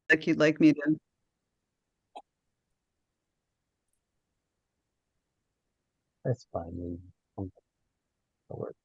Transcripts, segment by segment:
like you'd like me to. That's fine. That'll work.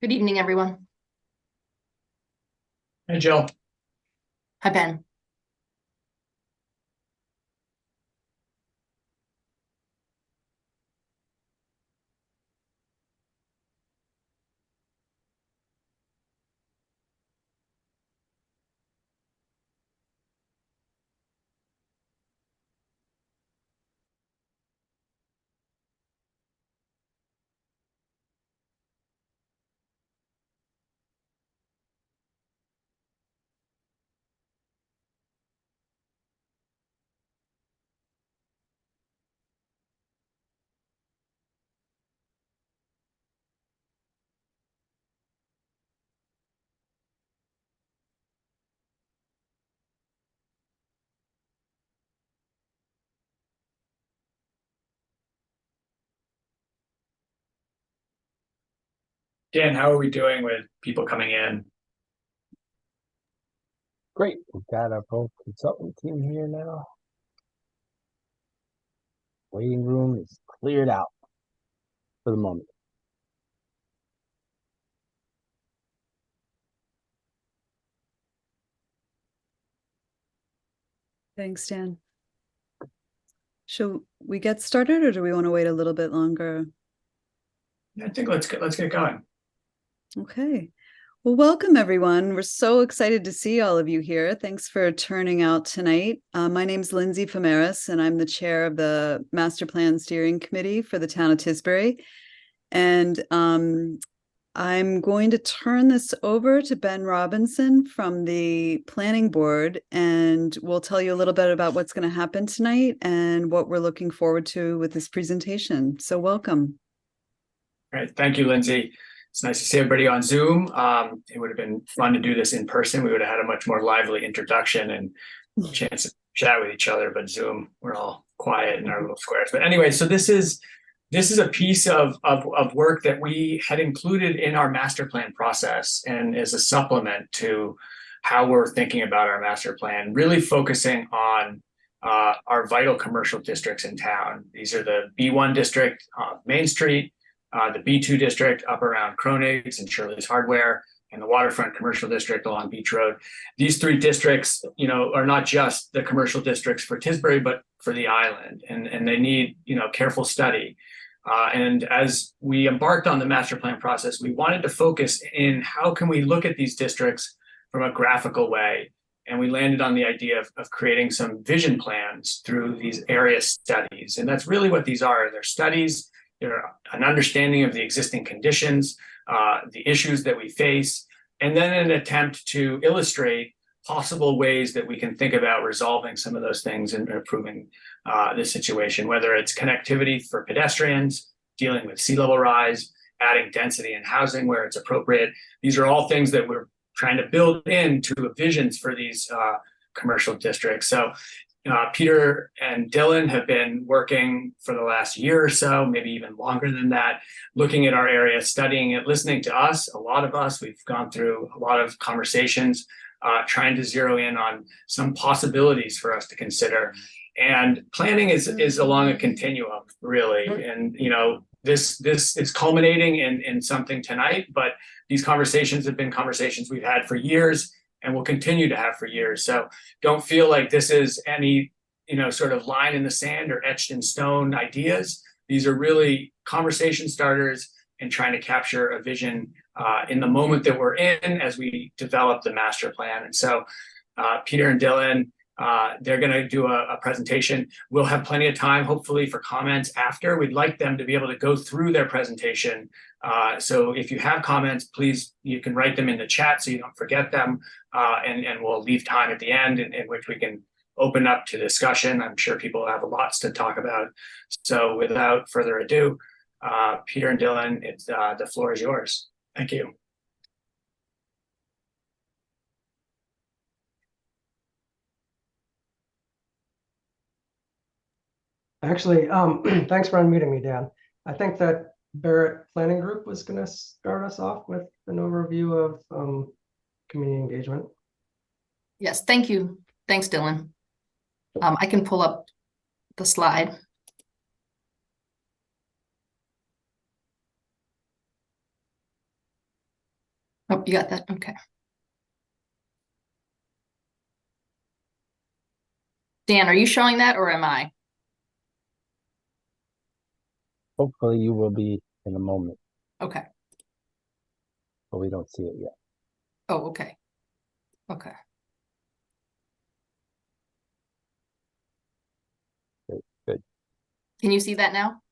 Good evening, everyone. Hey, Jill. Hi, Ben. Dan, how are we doing with people coming in? Great. We've got our both consultant team here now. Waiting room is cleared out for the moment. Thanks, Dan. Shall we get started, or do we want to wait a little bit longer? I think let's get going. Okay. Well, welcome, everyone. We're so excited to see all of you here. Thanks for turning out tonight. My name's Lindsay Fimeris, and I'm the chair of the Master Plan Steering Committee for the town of Tisbury. And I'm going to turn this over to Ben Robinson from the planning board, and we'll tell you a little bit about what's going to happen tonight and what we're looking forward to with this presentation. So welcome. Great. Thank you, Lindsay. It's nice to see everybody on Zoom. It would have been fun to do this in person. We would have had a much more lively introduction and chance to chat with each other, but Zoom, we're all quiet in our little squares. But anyway, so this is a piece of work that we had included in our master plan process and as a supplement to how we're thinking about our master plan, really focusing on our vital commercial districts in town. These are the B1 district, Main Street, the B2 district up around Kronig's and Shirley's Hardware, and the Waterfront Commercial District along Beach Road. These three districts, are not just the commercial districts for Tisbury, but for the island, and they need, careful study. And as we embarked on the master plan process, we wanted to focus in how can we look at these districts from a graphical way. And we landed on the idea of creating some vision plans through these area studies. And that's really what these are. They're studies, they're an understanding of the existing conditions, the issues that we face, and then an attempt to illustrate possible ways that we can think about resolving some of those things and improving the situation, whether it's connectivity for pedestrians, dealing with sea level rise, adding density in housing where it's appropriate. These are all things that we're trying to build into visions for these commercial districts. So Peter and Dylan have been working for the last year or so, maybe even longer than that, looking at our area, studying it, listening to us, a lot of us. We've gone through a lot of conversations, trying to zero in on some possibilities for us to consider. And planning is along a continuum, really. And, this is culminating in something tonight, but these conversations have been conversations we've had for years and will continue to have for years. So don't feel like this is any, sort of line in the sand or etched in stone ideas. These are really conversation starters and trying to capture a vision in the moment that we're in as we develop the master plan. And so Peter and Dylan, they're going to do a presentation. We'll have plenty of time, hopefully, for comments after. We'd like them to be able to go through their presentation. So if you have comments, please, you can write them in the chat so you don't forget them. And we'll leave time at the end in which we can open up to discussion. I'm sure people have lots to talk about. So without further ado, Peter and Dylan, the floor is yours. Thank you. Actually, thanks for unmuting me, Dan. I think that Barrett Planning Group was going to start us off with an overview of community engagement. Yes, thank you. Thanks, Dylan. I can pull up the slide. Oh, you got that? Okay. Dan, are you showing that or am I? Hopefully you will be in a moment, Okay. but we don't see it yet. Oh, okay. Okay. Good. Can you see that now?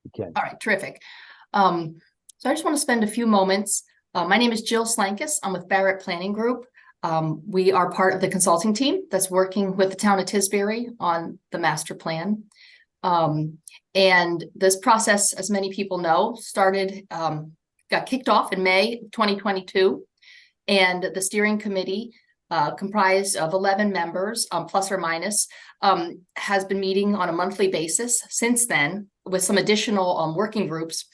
You can. All right, terrific. So I just want to spend a few moments. My name is Jill Slankus. I'm with Barrett Planning Group. We are part of the consulting team that's working with the town of Tisbury on the master plan. And this process, as many people know, got kicked off in May 2022. And the steering committee, comprised of 11 members, plus or minus, has been meeting on a monthly basis since then, with some additional working groups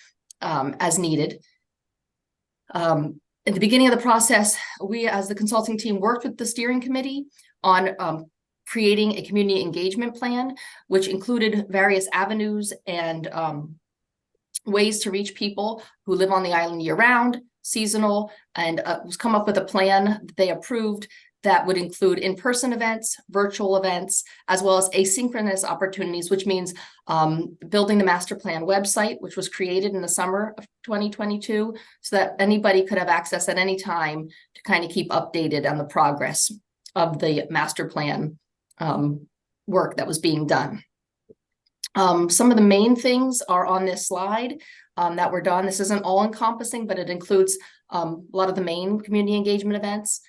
as needed. At the beginning of the process, we as the consulting team worked with the steering committee on creating a community engagement plan, which included various avenues and ways to reach people who live on the island year-round, seasonal, and was come up with a plan that they approved that would include in-person events, virtual events, as well as asynchronous opportunities, which means building the master plan website, which was created in the summer of 2022, so that anybody could have access at any time to kind of keep updated on the progress of the master plan work that was being done. Some of the main things are on this slide that were done. This isn't all encompassing, but it includes a lot of the main community engagement events.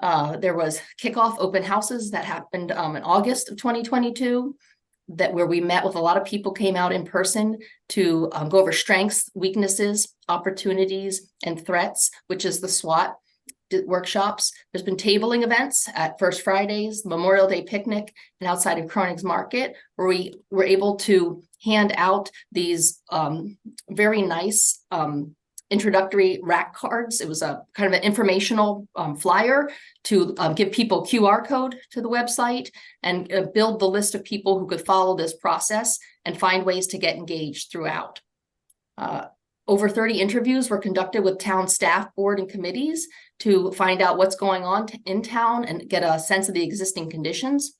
There was kickoff open houses that happened in August of 2022, where we met with a lot of people, came out in person to go over strengths, weaknesses, opportunities, and threats, which is the SWOT workshops. There's been tabling events at First Fridays, Memorial Day picnic, and outside of Cronin's Market, where we were able to hand out these very nice introductory rack cards. It was a kind of an informational flyer to give people QR code to the website and build the list of people who could follow this process and find ways to get engaged throughout. Over 30 interviews were conducted with town staff, board, and committees to find out what's going on in town and get a sense of the existing conditions.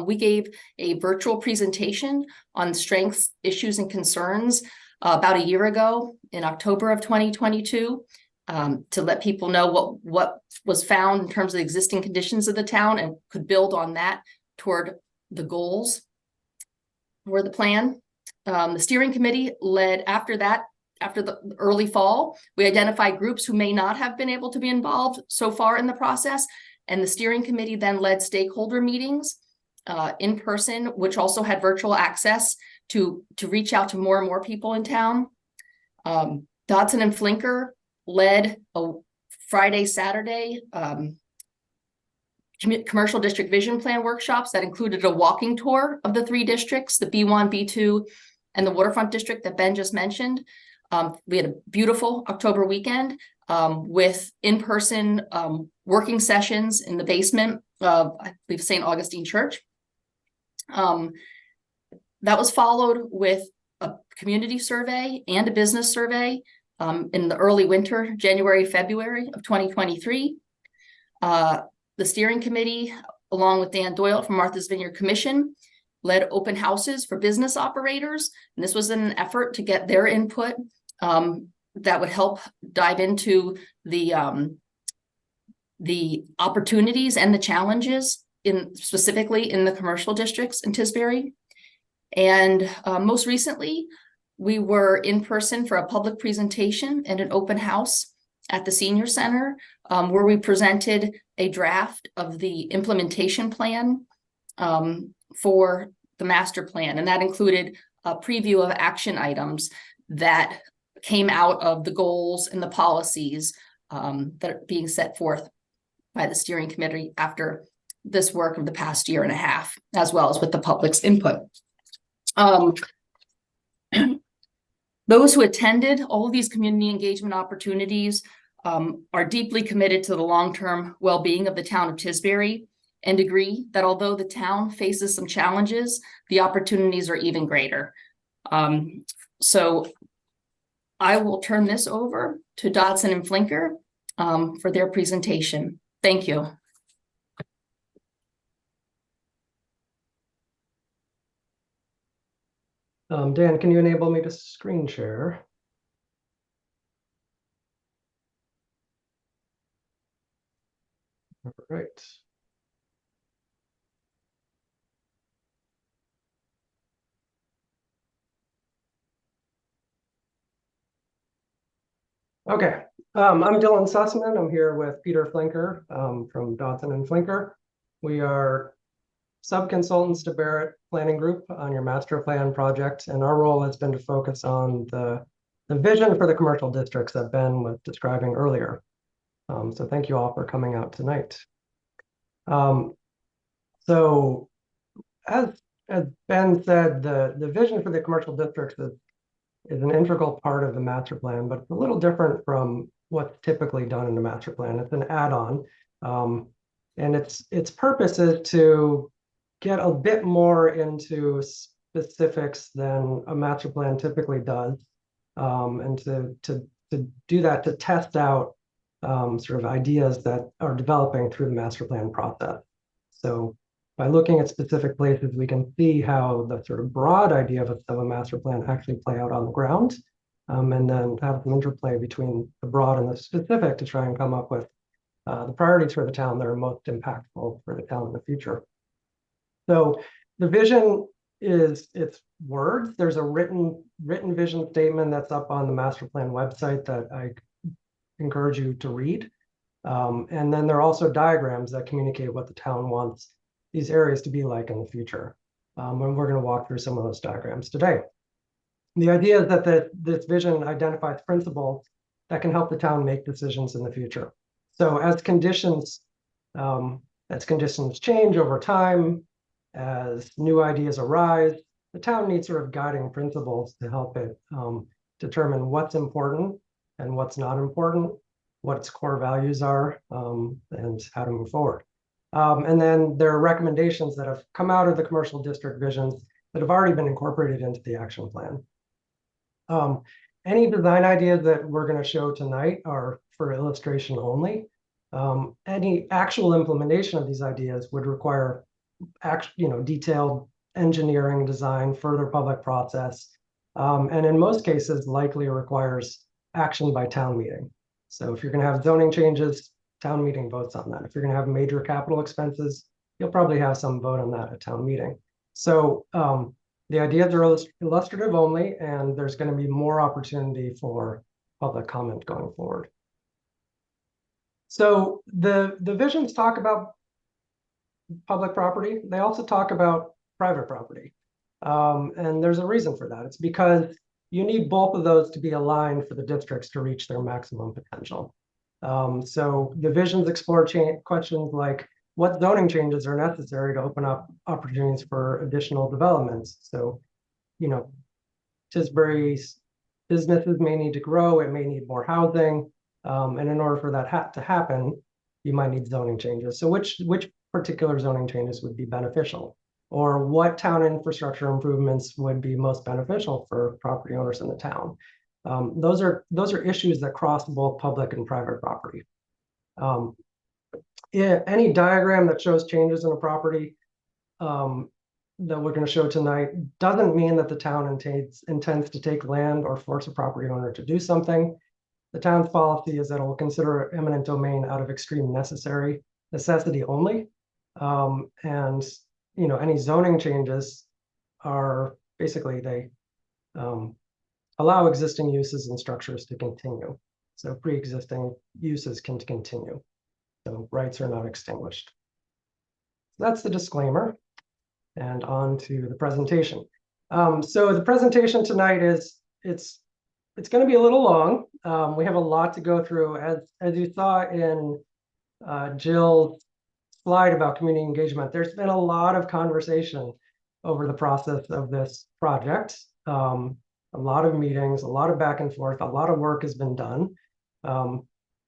We gave a virtual presentation on strengths, issues, and concerns about a year ago in October of 2022 to let people know what was found in terms of the existing conditions of the town and could build on that toward the goals for the plan. The steering committee led after the early fall, we identified groups who may not have been able to be involved so far in the process. And the steering committee then led stakeholder meetings in person, which also had virtual access to reach out to more and more people in town. Dodson and Flinker led a Friday, Saturday commercial district vision plan workshops that included a walking tour of the 3 districts, the B1, B2, and the waterfront district that Ben just mentioned. We had a beautiful October weekend with in-person working sessions in the basement of, I believe, St. Augustine Church. That was followed with a community survey and a business survey in the early winter, January, February of 2023. The steering committee, along with Dan Doyle from Martha's Vineyard Commission, led open houses for business operators. And this was an effort to get their input that would help dive into the opportunities and the challenges specifically in the commercial districts in Tisbury. And most recently, we were in person for a public presentation and an open house at the Senior Center, where we presented a draft of the implementation plan for the master plan. And that included a preview of action items that came out of the goals and the policies that are being set forth by the steering committee after this work of the past year and a half, as well as with the public's input. Those who attended all of these community engagement opportunities are deeply committed to the long-term well-being of the town of Tisbury and agree that although the town faces some challenges, the opportunities are even greater. So I will turn this over to Dodson and Flinker for their presentation. Thank you. Dan, can you enable me to screen share? All right. Okay, I'm Dylan Sussman. I'm here with Peter Flinker from Dodson and Flinker. We are sub-consultants to Barrett Planning Group on your master plan project, and our role has been to focus on the vision for the commercial districts that Ben was describing earlier. So thank you all for coming out tonight. So as Ben said, the vision for the commercial districts is an integral part of the master plan, but it's a little different from what's typically done in the master plan. It's an add-on, and its purpose is to get a bit more into specifics than a master plan typically does, and to do that, to test out sort of ideas that are developing through the master plan process. So by looking at specific places, we can see how the sort of broad idea of a master plan actually play out on the ground, and then have some interplay between the broad and the specific to try and come up with the priorities for the town that are most impactful for the town in the future. So the vision is its words. There's a written vision statement that's up on the master plan website that I encourage you to read. And then there are also diagrams that communicate what the town wants these areas to be like in the future. And we're going to walk through some of those diagrams today. The idea is that this vision identifies principles that can help the town make decisions in the future. So as conditions change over time, as new ideas arise, the town needs sort of guiding principles to help it determine what's important and what's not important, what its core values are, and how to move forward. And then there are recommendations that have come out of the commercial district visions that have already been incorporated into the action plan. Any design ideas that we're going to show tonight are for illustration only. Any actual implementation of these ideas would require detailed engineering design, further public process, and in most cases likely requires action by town meeting. So if you're going to have zoning changes, town meeting votes on that. If you're going to have major capital expenses, you'll probably have some vote on that at town meeting. So the ideas are illustrative only, and there's going to be more opportunity for public comment going forward. So the visions talk about public property. They also talk about private property. And there's a reason for that. It's because you need both of those to be aligned for the districts to reach their maximum potential. So the visions explore questions like what zoning changes are necessary to open up opportunities for additional developments. So, Tisbury's businesses may need to grow, it may need more housing. And in order for that to happen, you might need zoning changes. So which particular zoning changes would be beneficial? Or what town infrastructure improvements would be most beneficial for property owners in the town? Those are issues that cross both public and private property. Any diagram that shows changes in a property that we're going to show tonight doesn't mean that the town intends to take land or force a property owner to do something. The town's policy is that it will consider eminent domain out of extreme necessity only. And any zoning changes are basically they allow existing uses and structures to continue. So pre-existing uses can continue. So rights are not extinguished. So that's the disclaimer. And on to the presentation. So the presentation tonight is it's going to be a little long. We have a lot to go through. As you saw in Jill's slide about community engagement, there's been a lot of conversation over the process of this project. A lot of meetings, a lot of back and forth, a lot of work has been done.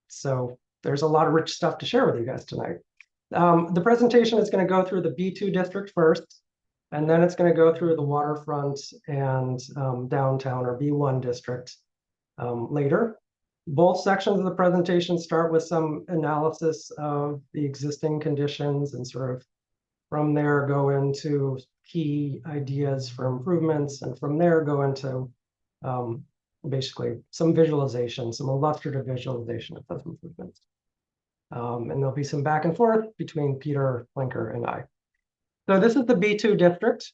So there's a lot of rich stuff to share with you guys tonight. The presentation is going to go through the B2 district first, and then it's going to go through the waterfront and downtown or B1 district later. Both sections of the presentation start with some analysis of the existing conditions and sort of from there go into key ideas for improvements, and from there go into basically some visualization, some illustrative visualization of those improvements. And there'll be some back and forth between Peter, Blinker, and I. So this is the B2 district.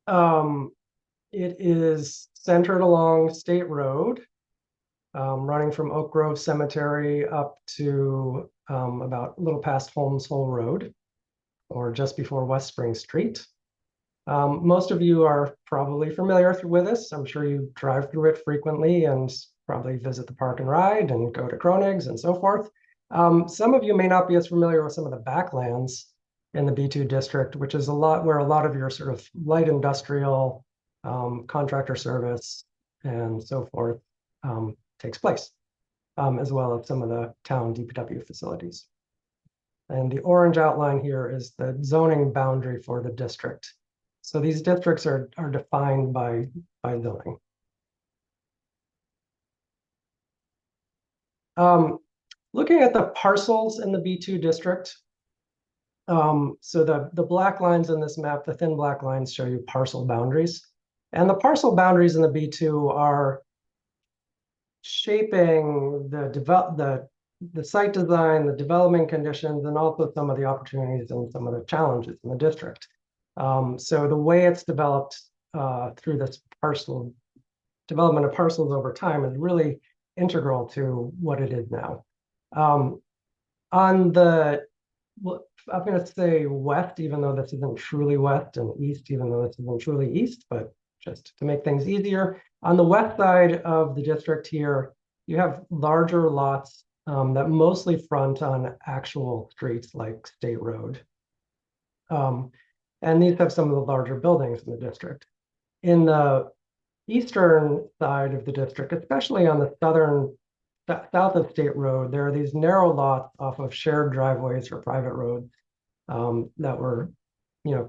It is centered along State Road, running from Oak Grove Cemetery up to about a little past Holmes Hole Road, or just before West Spring Street. Most of you are probably familiar with this. I'm sure you drive through it frequently and probably visit the park and ride and go to Kronig's and so forth. Some of you may not be as familiar with some of the backlands in the B2 district, which is where a lot of your sort of light industrial, contractor service and so forth takes place, as well as some of the town DPW facilities. And the orange outline here is the zoning boundary for the district. So these districts are defined by zoning. Looking at the parcels in the B2 district, so the black lines in this map, the thin black lines show you parcel boundaries. And the parcel boundaries in the B2 are shaping the site design, the development conditions, and also some of the opportunities and some of the challenges in the district. So the way it's developed through this development of parcels over time is really integral to what it is now. On the, I'm going to say west, even though this isn't truly west, and east, even though this isn't truly east, but just to make things easier. On the west side of the district here, you have larger lots that mostly front on actual streets like State Road. And these have some of the larger buildings in the district. In the eastern side of the district, especially on the south of State Road, there are these narrow lots off of shared driveways or private roads that were,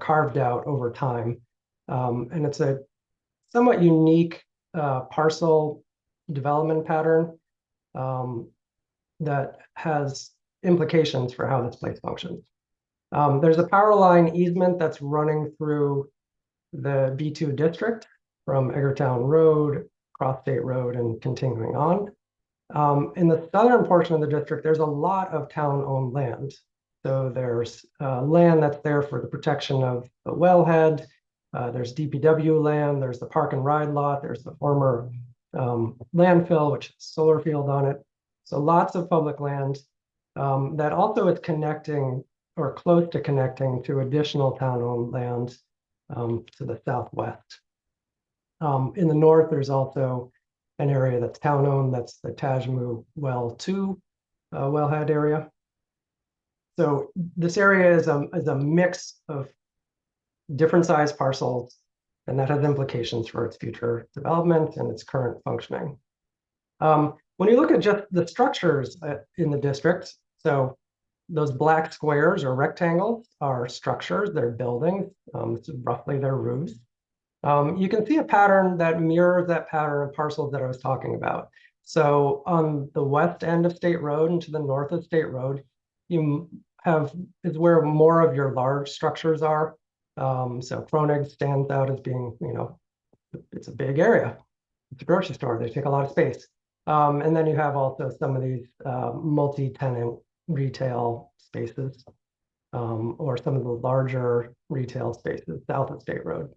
carved out over time. And it's a somewhat unique parcel development pattern that has implications for how this place functions. There's a power line easement that's running through the B2 district from Eggertown Road, Cross State Road, and continuing on. In the southern portion of the district, there's a lot of town-owned land. So there's land that's there for the protection of the wellhead. There's DPW land. There's the park and ride lot. There's the former landfill, which has a solar field on it. So lots of public land that also is connecting or close to connecting to additional town-owned land to the southwest. In the north, there's also an area that's town-owned. That's the Tajmu Well 2 wellhead area. So this area is a mix of different size parcels, and that has implications for its future development and its current functioning. When you look at just the structures in the district, so those black squares or rectangles are structures, they're buildings, roughly their roofs. You can see a pattern that mirrors that pattern of parcels that I was talking about. So on the west end of State Road and to the north of State Road, is where more of your large structures are. So Kronig stands out as being, it's a big area. It's a grocery store, they take a lot of space. And then you have also some of these multi-tenant retail spaces, or some of the larger retail spaces south of State Road.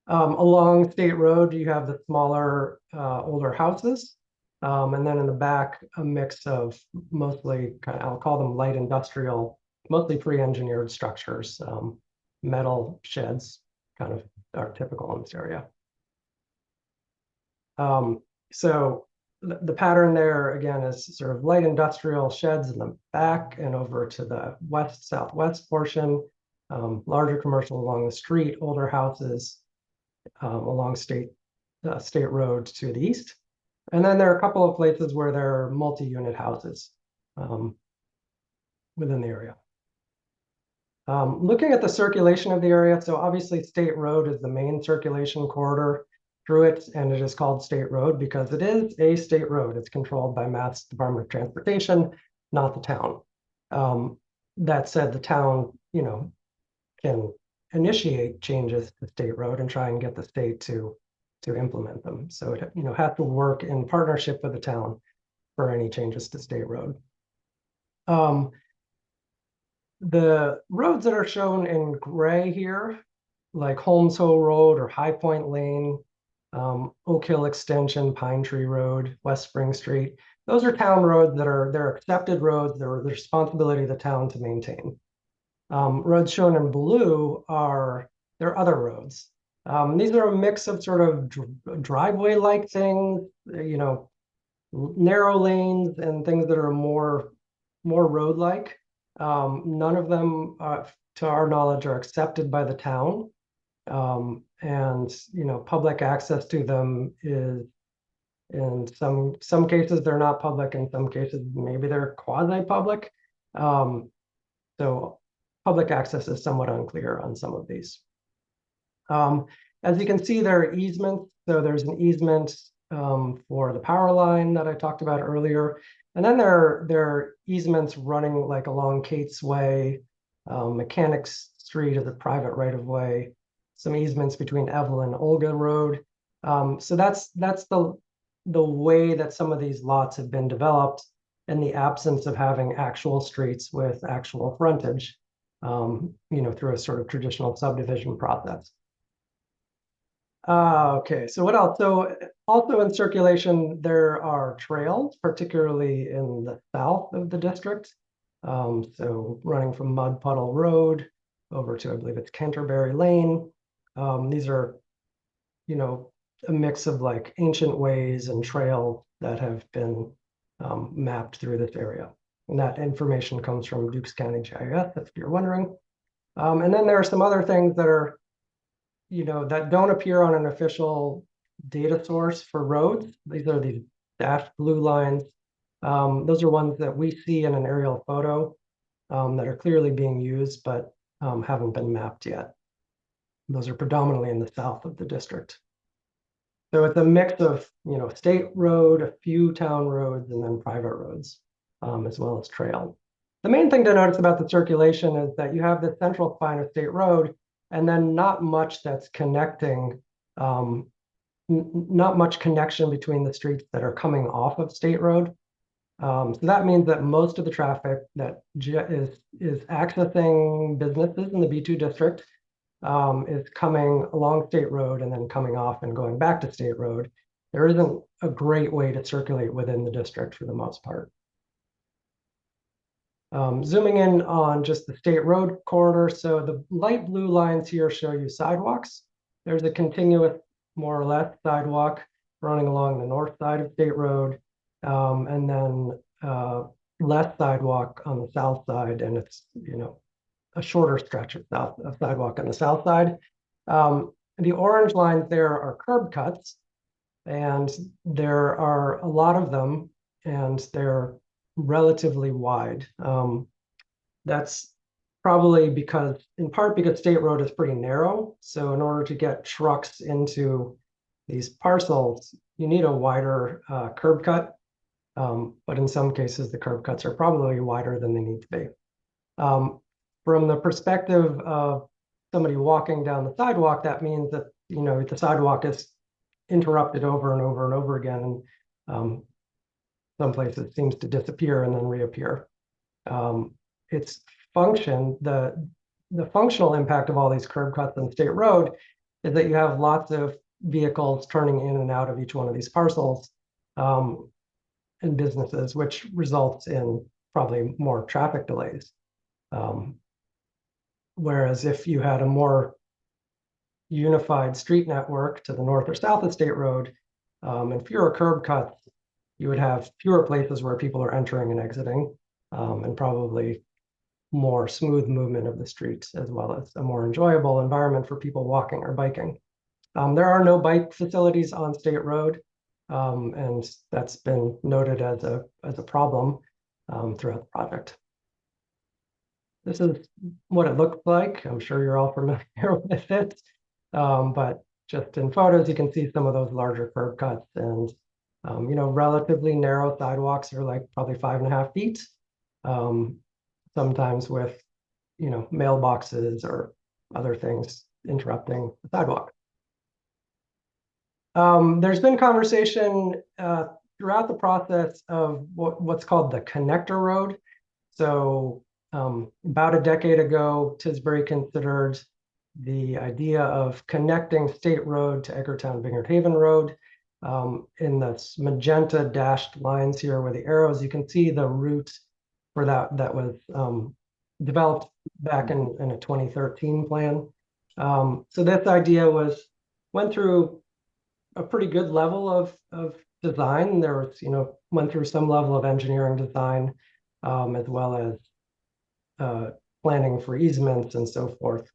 Along State Road, you have the smaller, older houses. And then in the back, a mix of mostly, I'll call them light industrial, mostly pre-engineered structures. Metal sheds kind of are typical in this area. So the pattern there, again, is sort of light industrial sheds in the back and over to the west-southwest portion, larger commercial along the street, older houses along State Road to the east. And then there are a couple of places where there are multi-unit houses within the area. Looking at the circulation of the area, so obviously State Road is the main circulation corridor through it, and it is called State Road because it is a state road. It's controlled by Mass Department of Transportation, not the town. That said, the town, can initiate changes to State Road and try and get the state to implement them. So it has to work in partnership with the town for any changes to State Road. The roads that are shown in gray here, like Holmes Hill Road or High Point Lane, Oak Hill Extension, Pine Tree Road, West Spring Street, those are town roads they're accepted roads. They're the responsibility of the town to maintain. Roads shown in blue they're other roads. These are a mix of sort of driveway-like things, narrow lanes and things that are more road-like. None of them, to our knowledge, are accepted by the town. And public access to them is, in some cases they're not public, in some cases maybe they're quasi-public. So public access is somewhat unclear on some of these. As you can see, there are easements. So there's an easement for the power line that I talked about earlier. And then there are easements running like along Kate's Way, Mechanics Street is a private right-of-way, some easements between Evelyn and Olga Road. So that's the way that some of these lots have been developed in the absence of having actual streets with actual frontage, through a sort of traditional subdivision process. Okay, so what else? So also in circulation, there are trails, particularly in the south of the district. So running from Mud Puddle Road over to, I believe it's Canterbury Lane. These are, a mix of like ancient ways and trails that have been mapped through this area. And that information comes from Dukes County GIS, if you're wondering. And then there are some other things that are, that don't appear on an official data source for roads. These are these dashed blue lines. Those are ones that we see in an aerial photo that are clearly being used, but haven't been mapped yet. Those are predominantly in the south of the district. So it's a mix of, state road, a few town roads, and then private roads, as well as trail. The main thing to notice about the circulation is that you have the central spine of state road, and then not much that's connecting, not much connection between the streets that are coming off of state road. So that means that most of the traffic that is accessing businesses in the B2 district is coming along State Road and then coming off and going back to State Road. There isn't a great way to circulate within the district for the most part. Zooming in on just the State Road corridor. So the light blue lines here show you sidewalks. There's a continuous, more or less, sidewalk running along the north side of State Road, and then less sidewalk on the south side, and it's, a shorter stretch of sidewalk on the south side. The orange lines there are curb cuts, and there are a lot of them, and they're relatively wide. That's probably in part because State Road is pretty narrow. So in order to get trucks into these parcels, you need a wider curb cut. But in some cases, the curb cuts are probably wider than they need to be. From the perspective of somebody walking down the sidewalk, that means that, the sidewalk is interrupted over and over and over again. And some places it seems to disappear and then reappear. Its function, the functional impact of all these curb cuts on State Road is that you have lots of vehicles turning in and out of each one of these parcels, and businesses, which results in probably more traffic delays. Whereas if you had a more unified street network to the north or south of State Road, and fewer curb cuts, you would have fewer places where people are entering and exiting, and probably more smooth movement of the streets, as well as a more enjoyable environment for people walking or biking. There are no bike facilities on State Road, and that's been noted as a problem throughout the project. This is what it looked like. I'm sure you're all familiar with it, but just in photos, you can see some of those larger curb cuts, and relatively narrow sidewalks are like probably 5.5 feet. Sometimes with mailboxes or other things interrupting the sidewalk. There's been conversation throughout the process of what's called the connector road. So about a decade ago, Tisbury considered the idea of connecting State Road to Edgartown Vineyard Haven Road. In the magenta dashed lines here with the arrows, you can see the route for that was developed back in a 2013 plan. So this idea went through a pretty good level of design. There was, went through some level of engineering design, as well as planning for easements and so forth.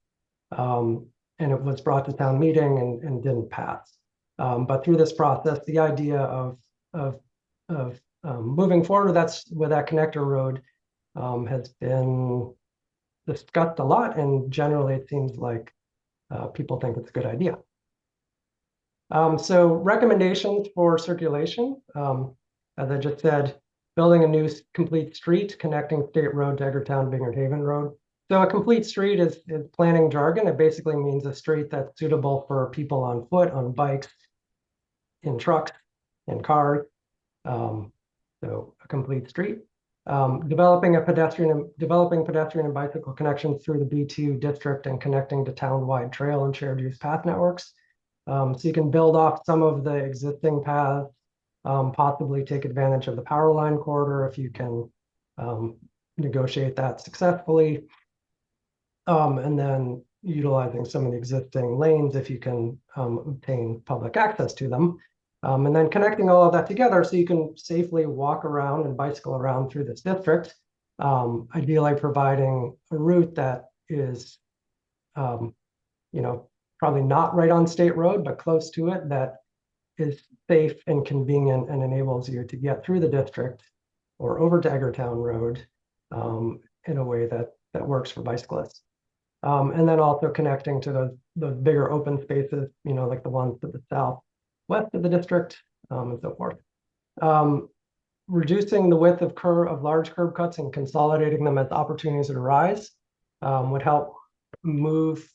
And it was brought to town meeting and didn't pass. But through this process, the idea of moving forward with that connector road has been discussed a lot, and generally it seems like people think it's a good idea. So recommendations for circulation, as I just said, building a new complete street connecting State Road to Edgartown Vineyard Haven Road. So a complete street is planning jargon. It basically means a street that's suitable for people on foot, on bikes, in trucks, in cars. So a complete street. Developing pedestrian and bicycle connections through the B2 district and connecting to town-wide trail and shared use path networks. So you can build off some of the existing paths, possibly take advantage of the power line corridor if you can negotiate that successfully. And then utilizing some of the existing lanes if you can obtain public access to them. And then connecting all of that together so you can safely walk around and bicycle around through this district, ideally providing a route that is, probably not right on State Road, but close to it, that is safe and convenient and enables you to get through the district or over to Edgartown Road in a way that works for bicyclists. And then also connecting to those bigger open spaces, like the ones to the south west of the district, and so forth. Reducing the width of large curb cuts and consolidating them as opportunities arise would help move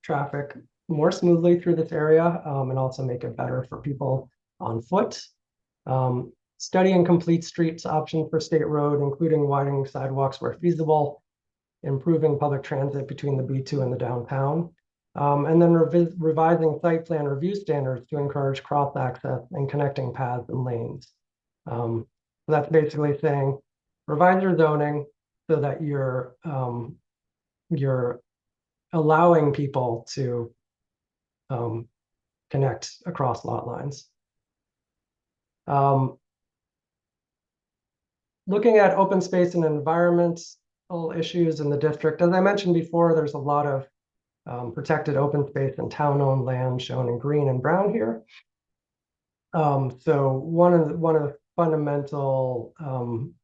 traffic more smoothly through this area and also make it better for people on foot. Study and complete streets option for State Road, including widening sidewalks where feasible, improving public transit between the B2 and the downtown, and then revising site plan review standards to encourage cross access and connecting paths and lanes. So that's basically saying revise your zoning so that you're allowing people to connect across lot lines. Looking at open space and environmental issues in the district, as I mentioned before, there's a lot of protected open space and town-owned land shown in green and brown here. So one of the fundamental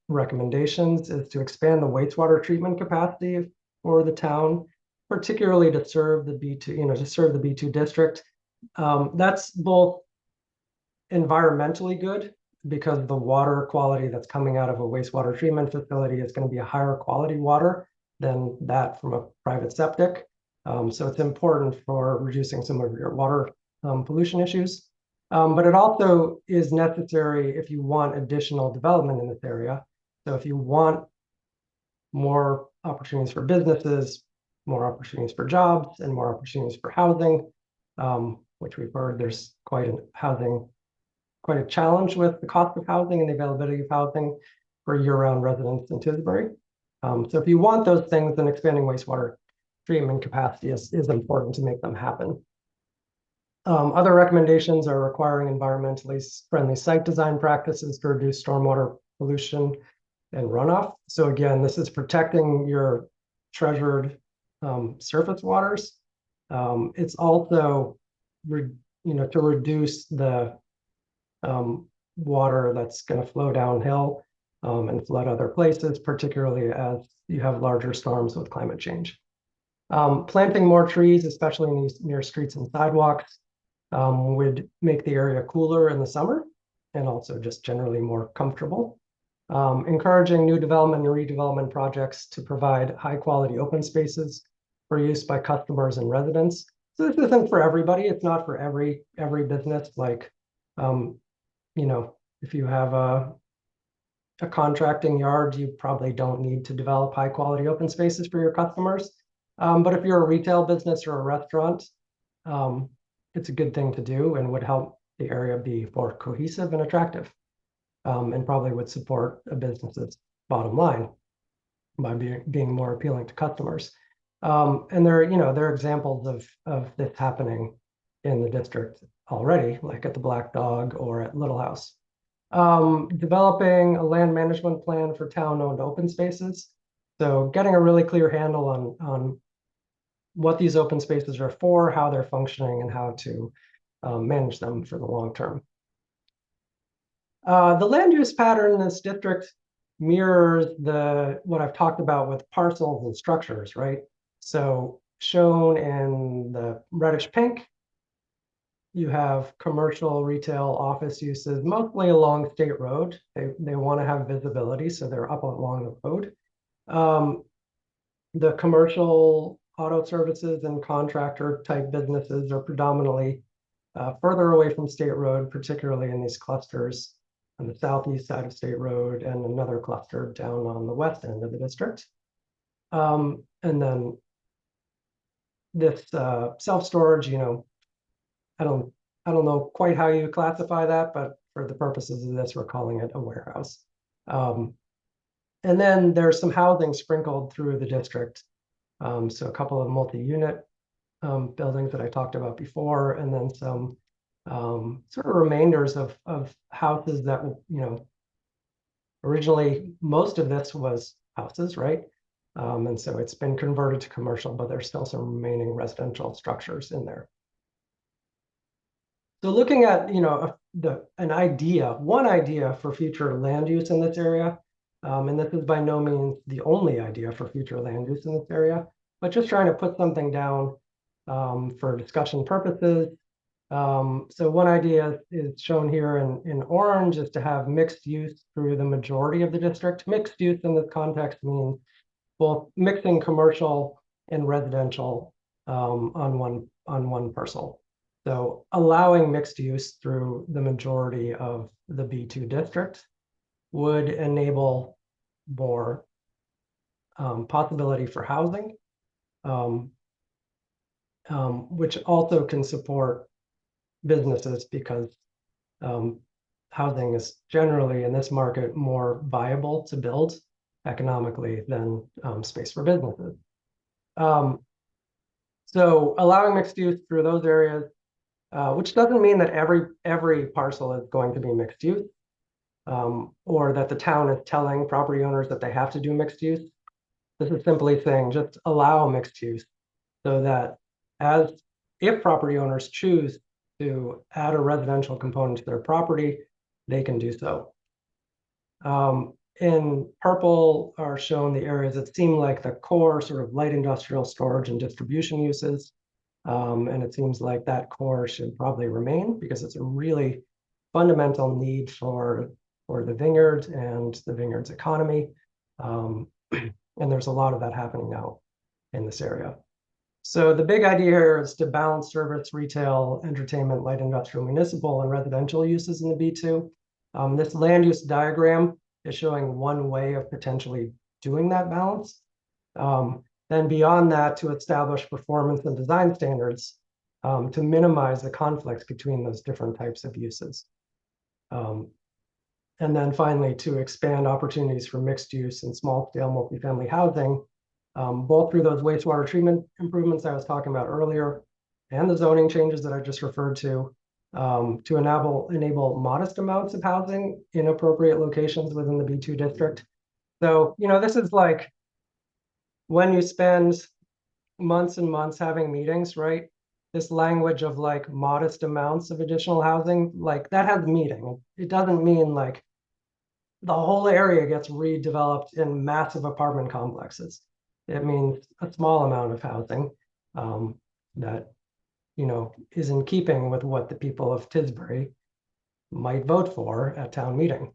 recommendations is to expand the wastewater treatment capacity for the town, particularly to serve the B2, to serve the B2 district. That's both environmentally good because the water quality that's coming out of a wastewater treatment facility is going to be a higher quality water than that from a private septic. So it's important for reducing some of your water pollution issues. But it also is necessary if you want additional development in this area. So if you want more opportunities for businesses, more opportunities for jobs, and more opportunities for housing, which we've heard there's quite a challenge with the cost of housing and the availability of housing for year-round residents in Tisbury. So if you want those things, then expanding wastewater treatment capacity is important to make them happen. Other recommendations are requiring environmentally friendly site design practices to reduce stormwater pollution and runoff. So again, this is protecting your treasured surface waters. It's also, to reduce the water that's going to flow downhill and flood other places, particularly as you have larger storms with climate change. Planting more trees, especially near streets and sidewalks, would make the area cooler in the summer and also just generally more comfortable. Encouraging new development and redevelopment projects to provide high quality open spaces for use by customers and residents. So this isn't for everybody. It's not for every business. Like, if you have a contracting yard, you probably don't need to develop high quality open spaces for your customers. But if you're a retail business or a restaurant, it's a good thing to do and would help the area be more cohesive and attractive, and probably would support a business's bottom line by being more appealing to customers. And there are examples of this happening in the district already, like at the Black Dog or at Little House. Developing a land management plan for town-owned open spaces. So getting a really clear handle on what these open spaces are for, how they're functioning, and how to manage them for the long term. The land use pattern in this district mirrors what I've talked about with parcels and structures, right? So shown in the reddish pink, you have commercial, retail, office uses, mostly along State Road. They want to have visibility, so they're up along the road. The commercial auto services and contractor type businesses are predominantly further away from State Road, particularly in these clusters on the southeast side of State Road and another cluster down on the west end of the district. And then this self-storage, I don't know quite how you classify that, but for the purposes of this, we're calling it a warehouse. And then there's some housing sprinkled through the district. So a couple of multi-unit buildings that I talked about before, and then some sort of remainders of houses that, originally most of this was houses, right? And so it's been converted to commercial, but there's still some remaining residential structures in there. So looking at, one idea for future land use in this area, and this is by no means the only idea for future land use in this area, but just trying to put something down for discussion purposes. So one idea is shown here in orange is to have mixed use through the majority of the district. Mixed use in this context means both mixing commercial and residential on one parcel. So allowing mixed use through the majority of the B2 district would enable more possibility for housing, which also can support businesses because housing is generally in this market more viable to build economically than space for businesses. So allowing mixed use through those areas, which doesn't mean that every parcel is going to be mixed use, or that the town is telling property owners that they have to do mixed use. This is simply saying just allow mixed use so that if property owners choose to add a residential component to their property, they can do so. In purple are shown the areas that seem like the core sort of light industrial storage and distribution uses. And it seems like that core should probably remain because it's a really fundamental need for the vineyards and the vineyards economy. And there's a lot of that happening now in this area. So the big idea here is to balance service, retail, entertainment, light industrial, municipal, and residential uses in the B2. This land use diagram is showing one way of potentially doing that balance. Then beyond that, to establish performance and design standards to minimize the conflicts between those different types of uses. And then finally, to expand opportunities for mixed use and small scale multifamily housing, both through those wastewater treatment improvements I was talking about earlier, and the zoning changes that I just referred to enable modest amounts of housing in appropriate locations within the B2 district. So, this is like when you spend months and months having meetings, right? This language of like modest amounts of additional housing, like that has meaning. It doesn't mean like the whole area gets redeveloped in massive apartment complexes. It means a small amount of housing that is in keeping with what the people of Tisbury might vote for at town meeting.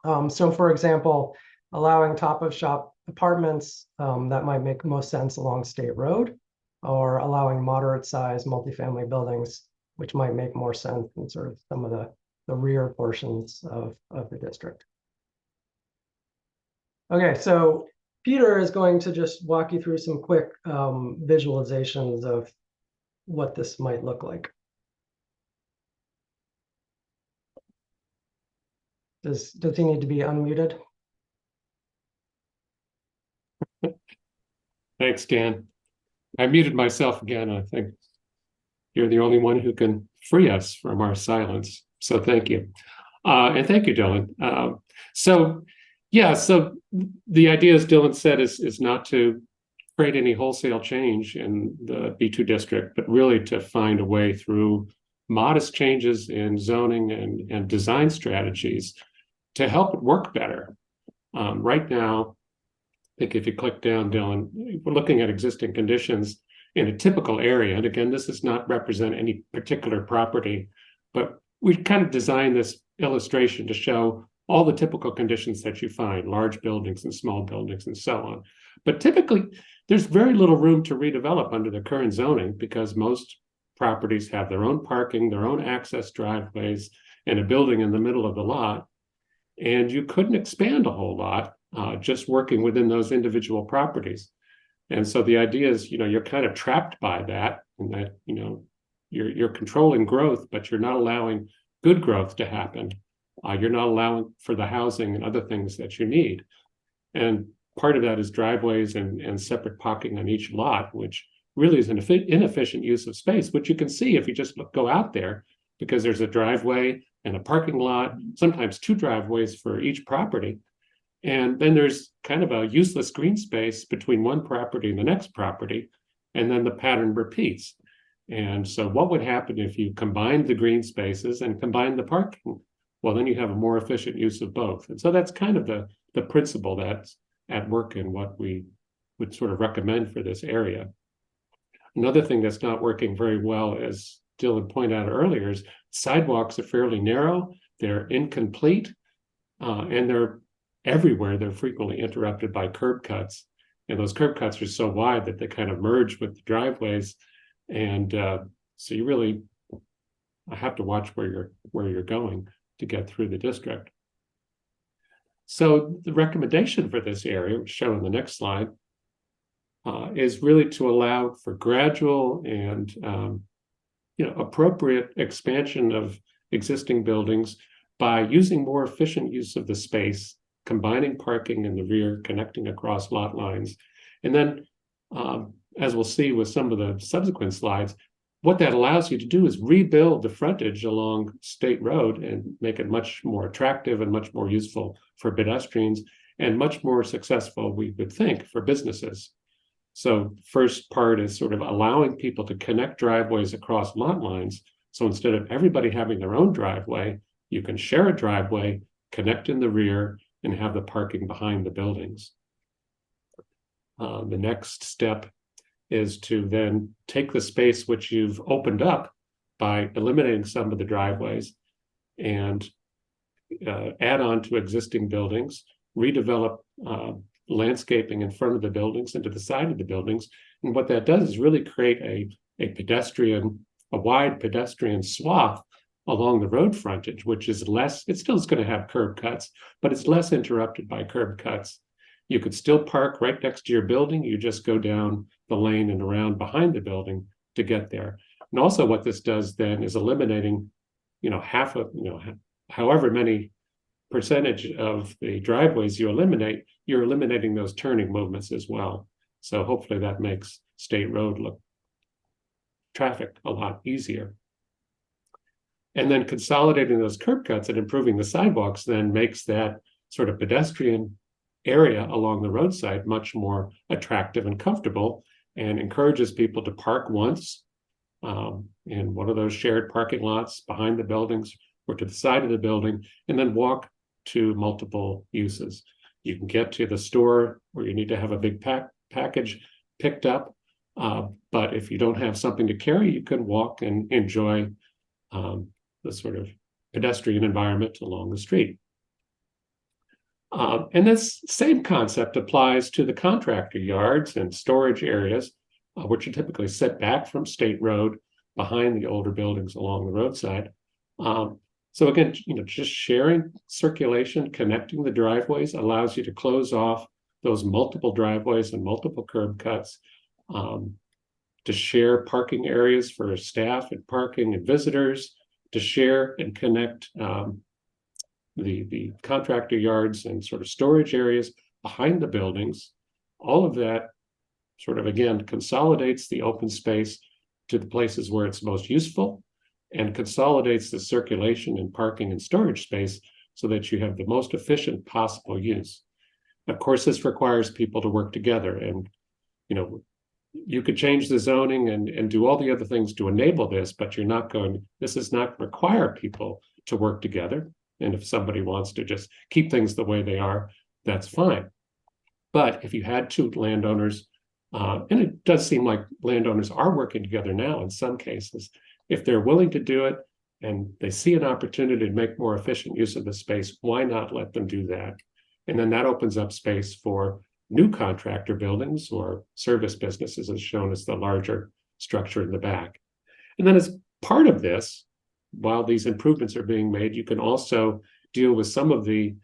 So for example, allowing top of shop apartments that might make most sense along State Road, or allowing moderate size multifamily buildings, which might make more sense in sort of some of the rear portions of the district. Okay, so Peter is going to just walk you through some quick visualizations of what this might look like. Does he need to be unmuted? Thanks, Dan. I muted myself again. I think you're the only one who can free us from our silence. So thank you. And thank you, Dylan. So the idea, as Dylan said, is not to create any wholesale change in the B2 district, but really to find a way through modest changes in zoning and design strategies to help it work better. Right now, I think if you click down, Dylan, we're looking at existing conditions in a typical area. And again, this does not represent any particular property, but we kind of designed this illustration to show all the typical conditions that you find, large buildings and small buildings and so on. But typically, there's very little room to redevelop under the current zoning because most properties have their own parking, their own access driveways, and a building in the middle of the lot. And you couldn't expand a whole lot just working within those individual properties. And so the idea is, you're kind of trapped by that, and that, you're controlling growth, but you're not allowing good growth to happen. You're not allowing for the housing and other things that you need. And part of that is driveways and separate parking on each lot, which really is an inefficient use of space, which you can see if you just go out there, because there's a driveway and a parking lot, sometimes two driveways for each property. And then there's kind of a useless green space between one property and the next property, and then the pattern repeats. And so what would happen if you combined the green spaces and combined the parking? Well, then you have a more efficient use of both. And so that's kind of the principle that's at work in what we would sort of recommend for this area. Another thing that's not working very well is Dylan pointed out earlier, is sidewalks are fairly narrow, they're incomplete, and they're everywhere. They're frequently interrupted by curb cuts. And those curb cuts are so wide that they kind of merge with the driveways. And so you really have to watch where you're going to get through the district. So the recommendation for this area, which is shown on the next slide, is really to allow for gradual and appropriate expansion of existing buildings by using more efficient use of the space, combining parking in the rear, connecting across lot lines. And then, as we'll see with some of the subsequent slides, what that allows you to do is rebuild the frontage along State Road and make it much more attractive and much more useful for pedestrians and much more successful, we would think, for businesses. So first part is sort of allowing people to connect driveways across lot lines. So instead of everybody having their own driveway, you can share a driveway, connect in the rear, and have the parking behind the buildings. The next step is to then take the space which you've opened up by eliminating some of the driveways and add on to existing buildings, redevelop landscaping in front of the buildings and to the side of the buildings. And what that does is really create a wide pedestrian swath along the road frontage, which is less, it still is going to have curb cuts, but it's less interrupted by curb cuts. You could still park right next to your building. You just go down the lane and around behind the building to get there. And also what this does then is eliminating, half of, however many percentage of the driveways you eliminate, you're eliminating those turning movements as well. So hopefully that makes State Road look traffic a lot easier. And then consolidating those curb cuts and improving the sidewalks then makes that sort of pedestrian area along the roadside much more attractive and comfortable, and encourages people to park once in one of those shared parking lots behind the buildings or to the side of the building, and then walk to multiple uses. You can get to the store where you need to have a big package picked up, but if you don't have something to carry, you can walk and enjoy the sort of pedestrian environment along the street. And this same concept applies to the contractor yards and storage areas, which are typically set back from State Road behind the older buildings along the roadside. So again, just sharing circulation, connecting the driveways allows you to close off those multiple driveways and multiple curb cuts, to share parking areas for staff and parking and visitors, to share and connect the contractor yards and sort of storage areas behind the buildings. All of that sort of, again, consolidates the open space to the places where it's most useful and consolidates the circulation and parking and storage space so that you have the most efficient possible use. Of course, this requires people to work together, and you could change the zoning and do all the other things to enable this, but this is not require people to work together. And if somebody wants to just keep things the way they are, that's fine. But if you had two landowners, and it does seem like landowners are working together now in some cases, if they're willing to do it and they see an opportunity to make more efficient use of the space, why not let them do that? And then that opens up space for new contractor buildings or service businesses, as shown as the larger structure in the back. And then as part of this, while these improvements are being made, you can also deal with some of the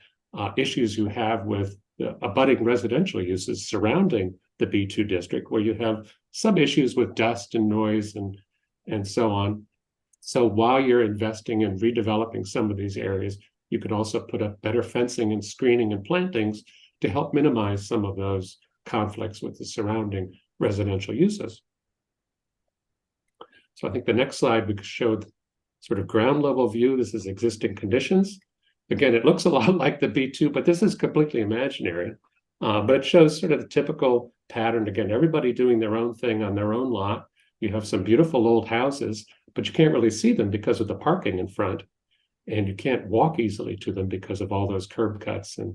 issues you have with the abutting residential uses surrounding the B2 district, where you have some issues with dust and noise and so on. So while you're investing in redeveloping some of these areas, you could also put up better fencing and screening and plantings to help minimize some of those conflicts with the surrounding residential uses. So I think the next slide, we showed sort of ground level view. This is existing conditions. Again, it looks a lot like the B2, but this is completely imaginary. But it shows sort of the typical pattern. Again, everybody doing their own thing on their own lot. You have some beautiful old houses, but you can't really see them because of the parking in front. And you can't walk easily to them because of all those curb cuts and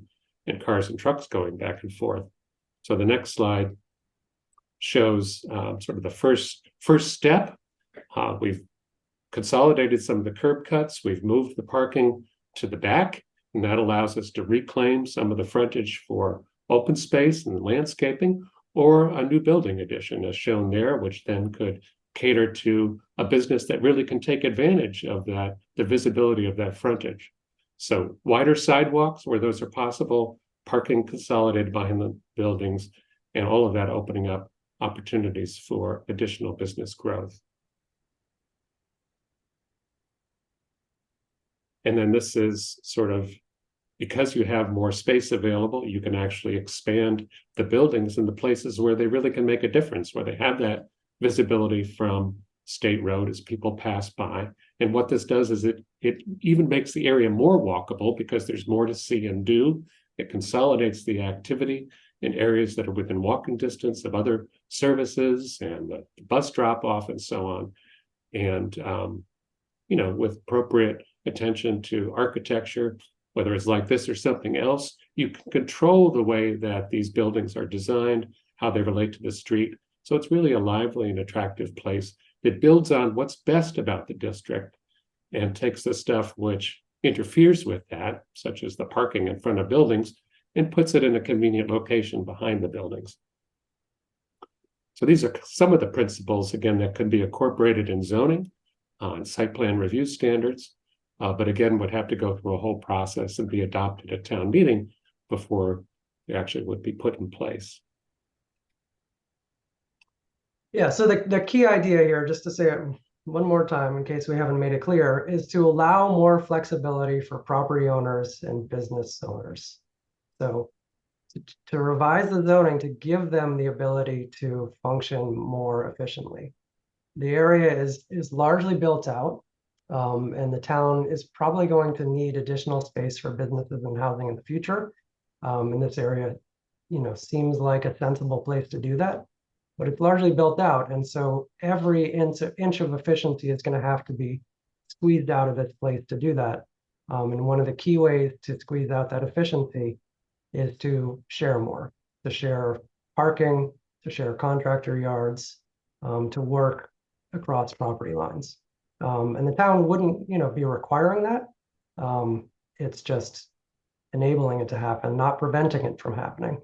cars and trucks going back and forth. So the next slide shows sort of the first step. We've consolidated some of the curb cuts. We've moved the parking to the back, and that allows us to reclaim some of the frontage for open space and landscaping, or a new building addition as shown there, which then could cater to a business that really can take advantage of that, the visibility of that frontage. So wider sidewalks where those are possible, parking consolidated behind the buildings, and all of that opening up opportunities for additional business growth. And then this is sort of, because you have more space available, you can actually expand the buildings in the places where they really can make a difference, where they have that visibility from State Road as people pass by. And what this does is it even makes the area more walkable because there's more to see and do. It consolidates the activity in areas that are within walking distance of other services and the bus drop off and so on. And, with appropriate attention to architecture, whether it's like this or something else, you can control the way that these buildings are designed, how they relate to the street. So it's really a lively and attractive place that builds on what's best about the district and takes the stuff which interferes with that, such as the parking in front of buildings, and puts it in a convenient location behind the buildings. So these are some of the principles, again, that could be incorporated in zoning, and site plan review standards, but again, would have to go through a whole process and be adopted at town meeting before they actually would be put in place. Yeah, so the key idea here, just to say it one more time in case we haven't made it clear, is to allow more flexibility for property owners and business owners. So to revise the zoning to give them the ability to function more efficiently. The area is largely built out, and the town is probably going to need additional space for businesses and housing in the future. And this area, seems like a sensible place to do that, but it's largely built out. And so every inch of efficiency is going to have to be squeezed out of its place to do that. And one of the key ways to squeeze out that efficiency is to share more, to share parking, to share contractor yards, to work across property lines. And the town wouldn't, be requiring that. It's just enabling it to happen, not preventing it from happening.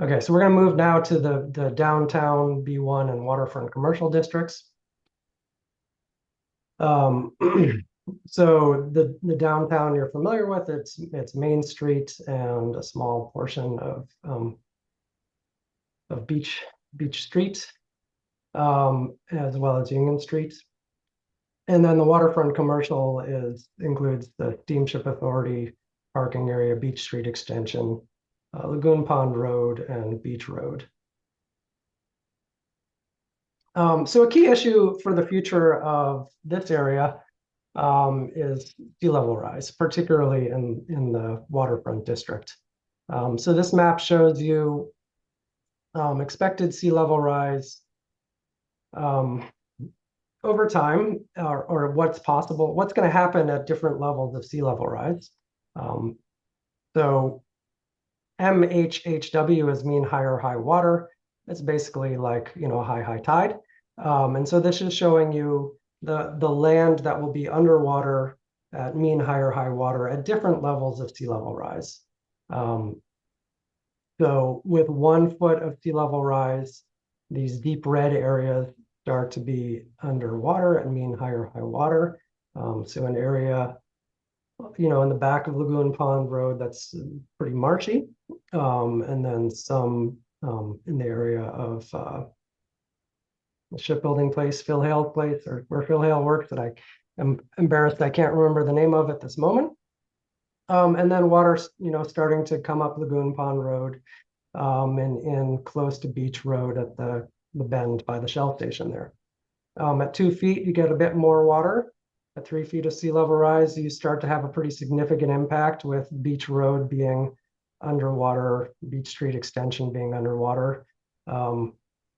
Okay, so we're going to move now to the downtown B1 and waterfront commercial districts. So the downtown you're familiar with, it's Main Street and a small portion of Beach Street, as well as Union Street. And then the waterfront commercial includes the Steamship Authority parking area, Beach Street extension, Lagoon Pond Road, and Beach Road. So a key issue for the future of this area is sea level rise, particularly in the waterfront district. So this map shows you expected sea level rise over time, or what's possible, what's going to happen at different levels of sea level rise. So MHHW is mean higher high water. It's basically like, high tide. And so this is showing you the land that will be underwater at mean higher high water at different levels of sea level rise. So with 1 foot of sea level rise, these deep red areas start to be underwater at mean higher high water. So an area, in the back of Lagoon Pond Road, that's pretty marshy. And then some in the area of the shipbuilding place, Phil Hale place, or where Phil Hale works, that I am embarrassed I can't remember the name of at this moment. And then water, starting to come up Lagoon Pond Road, and in close to Beach Road at the bend by the Shell station there. At 2 feet, you get a bit more water. At 3 feet of sea level rise, you start to have a pretty significant impact with Beach Road being underwater, Beach Street extension being underwater,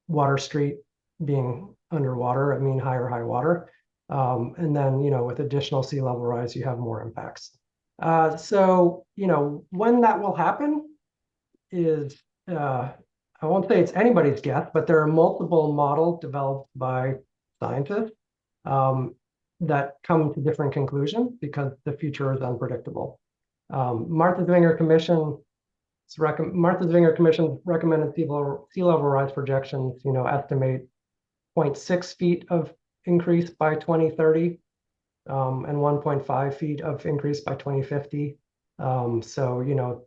Water Street being underwater at mean higher high water. And then, with additional sea level rise, you have more impacts. So, when that will happen is, I won't say it's anybody's guess, but there are multiple models developed by scientists that come to different conclusions because the future is unpredictable. Martha's Vineyard Commission recommended sea level rise projections, estimate 0.6 feet of increase by 2030 and 1.5 feet of increase by 2050. So,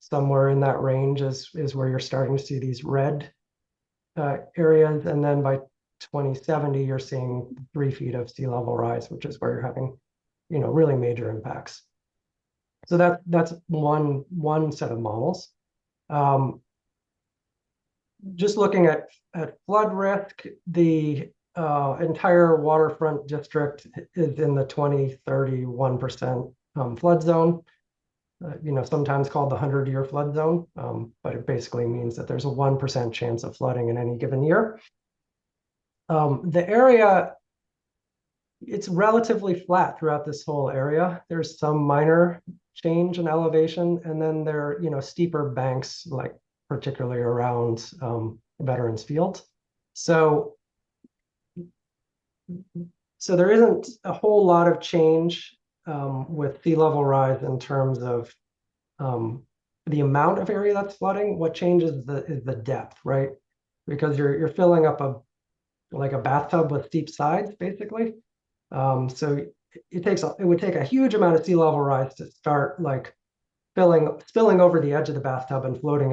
somewhere in that range is where you're starting to see these red areas. And then by 2070, you're seeing 3 feet of sea level rise, which is where you're having, really major impacts. So that's one set of models. Just looking at flood risk, the entire waterfront district is in the 20-31% flood zone. Sometimes called the 100-year flood zone, but it basically means that there's a 1% chance of flooding in any given year. The area, it's relatively flat throughout this whole area. There's some minor change in elevation, and then there are, steeper banks, like particularly around Veterans Field. So there isn't a whole lot of change with sea level rise in terms of the amount of area that's flooding. What changes is the depth, right? Because you're filling up like a bathtub with steep sides, basically. So it would take a huge amount of sea level rise to start like spilling over the edge of the bathtub and flooding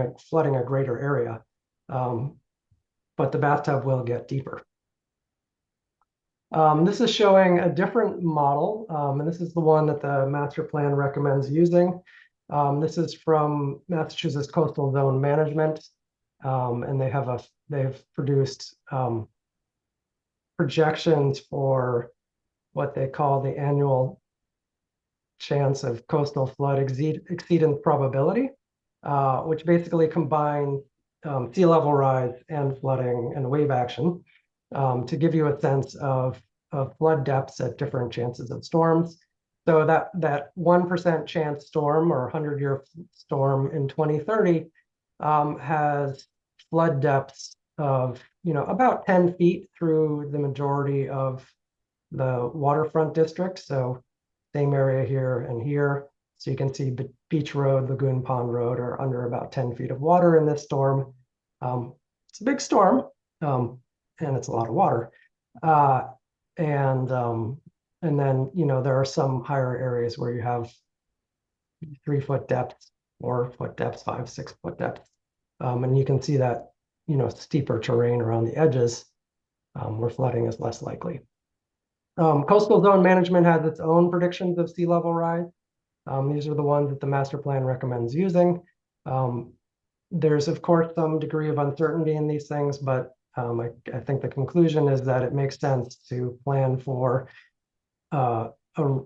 a greater area. But the bathtub will get deeper. This is showing a different model, and this is the one that the master plan recommends using. This is from Massachusetts Coastal Zone Management, and they've produced projections for what they call the annual chance of coastal flood exceedance probability, which basically combines sea level rise and flooding and wave action to give you a sense of flood depths at different chances of storms. So that 1% chance storm or 100-year storm in 2030 has flood depths of about 10 feet through the majority of the waterfront district. So same area here and here. So you can see Beach Road, Lagoon Pond Road are under about 10 feet of water in this storm. It's a big storm, and it's a lot of water. And then, there are some higher areas where you have 3-foot depths, 4-foot depths, 5-6-foot depths. And you can see that, steeper terrain around the edges where flooding is less likely. Coastal Zone Management has its own predictions of sea level rise. These are the ones that the master plan recommends using. There's, of course, some degree of uncertainty in these things, but I think the conclusion is that it makes sense to plan for a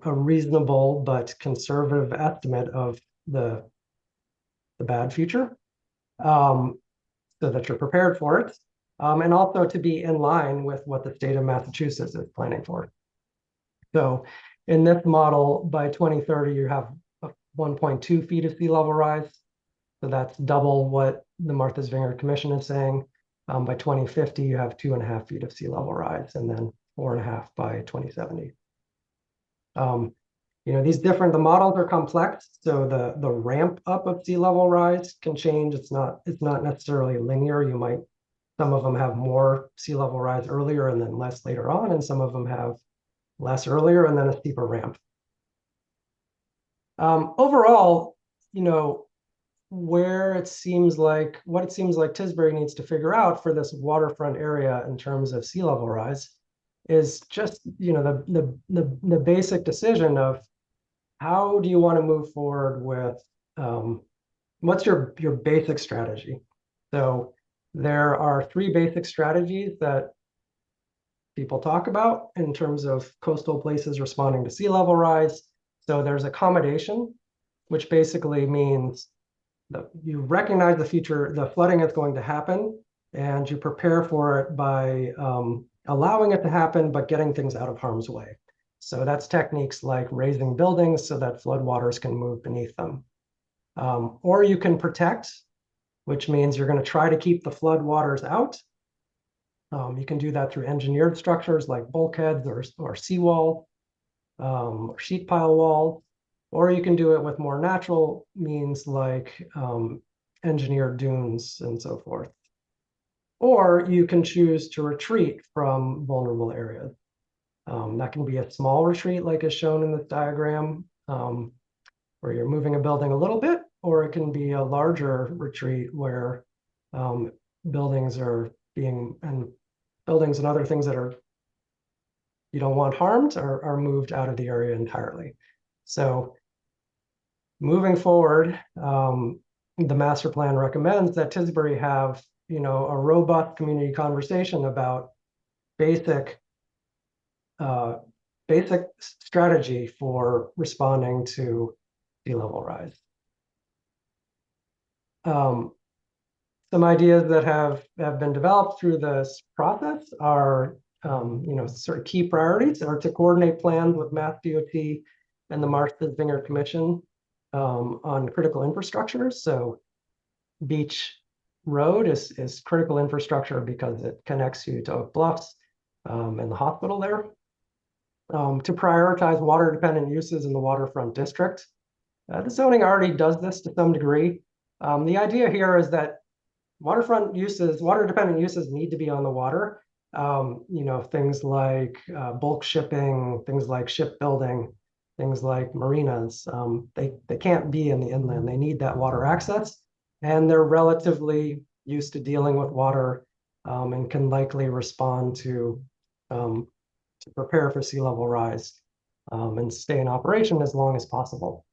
reasonable but conservative estimate of the bad future, so that you're prepared for it, and also to be in line with what the state of Massachusetts is planning for. So in this model, by 2030, you have 1.2 feet of sea level rise. So that's double what the Martha's Vineyard Commission is saying. By 2050, you have 2.5 feet of sea level rise, and then 4.5 by 2070. The models are complex, so the ramp up of sea level rise can change. It's not necessarily linear. Some of them have more sea level rise earlier and then less later on, and some of them have less earlier and then a steeper ramp. Overall, what it seems like Tisbury needs to figure out for this waterfront area in terms of sea level rise is just the basic decision of how do you want to move forward with what's your basic strategy. So there are 3 basic strategies that people talk about in terms of coastal places responding to sea level rise. So there's accommodation, which basically means that you recognize the flooding is going to happen, and you prepare for it by allowing it to happen, but getting things out of harm's way. So that's techniques like raising buildings so that floodwaters can move beneath them. Or you can protect, which means you're going to try to keep the floodwaters out, You can do that through engineered structures like bulkheads or seawall, or sheet pile walls, or you can do it with more natural means like engineered dunes and so forth. Or you can choose to retreat from vulnerable areas. That can be a small retreat like is shown in this diagram, where you're moving a building a little bit, or it can be a larger retreat where buildings and other things that are you don't want harmed are moved out of the area entirely. So moving forward, the master plan recommends that Tisbury have, a robust community conversation about basic strategy for responding to sea level rise. Some ideas that have been developed through this process are, sort of key priorities are to coordinate plans with Mass DOT and the Martha's Vineyard Commission on critical infrastructure. So Beach Road is critical infrastructure because it connects you to Oak Bluffs and the hospital there. To prioritize water dependent uses in the waterfront district. The zoning already does this to some degree. The idea here is that water dependent uses need to be on the water. Things like bulk shipping, things like shipbuilding, things like marinas. They can't be in the inland. They need that water access, and they're relatively used to dealing with water and can likely respond to prepare for sea level rise and stay in operation as long as possible.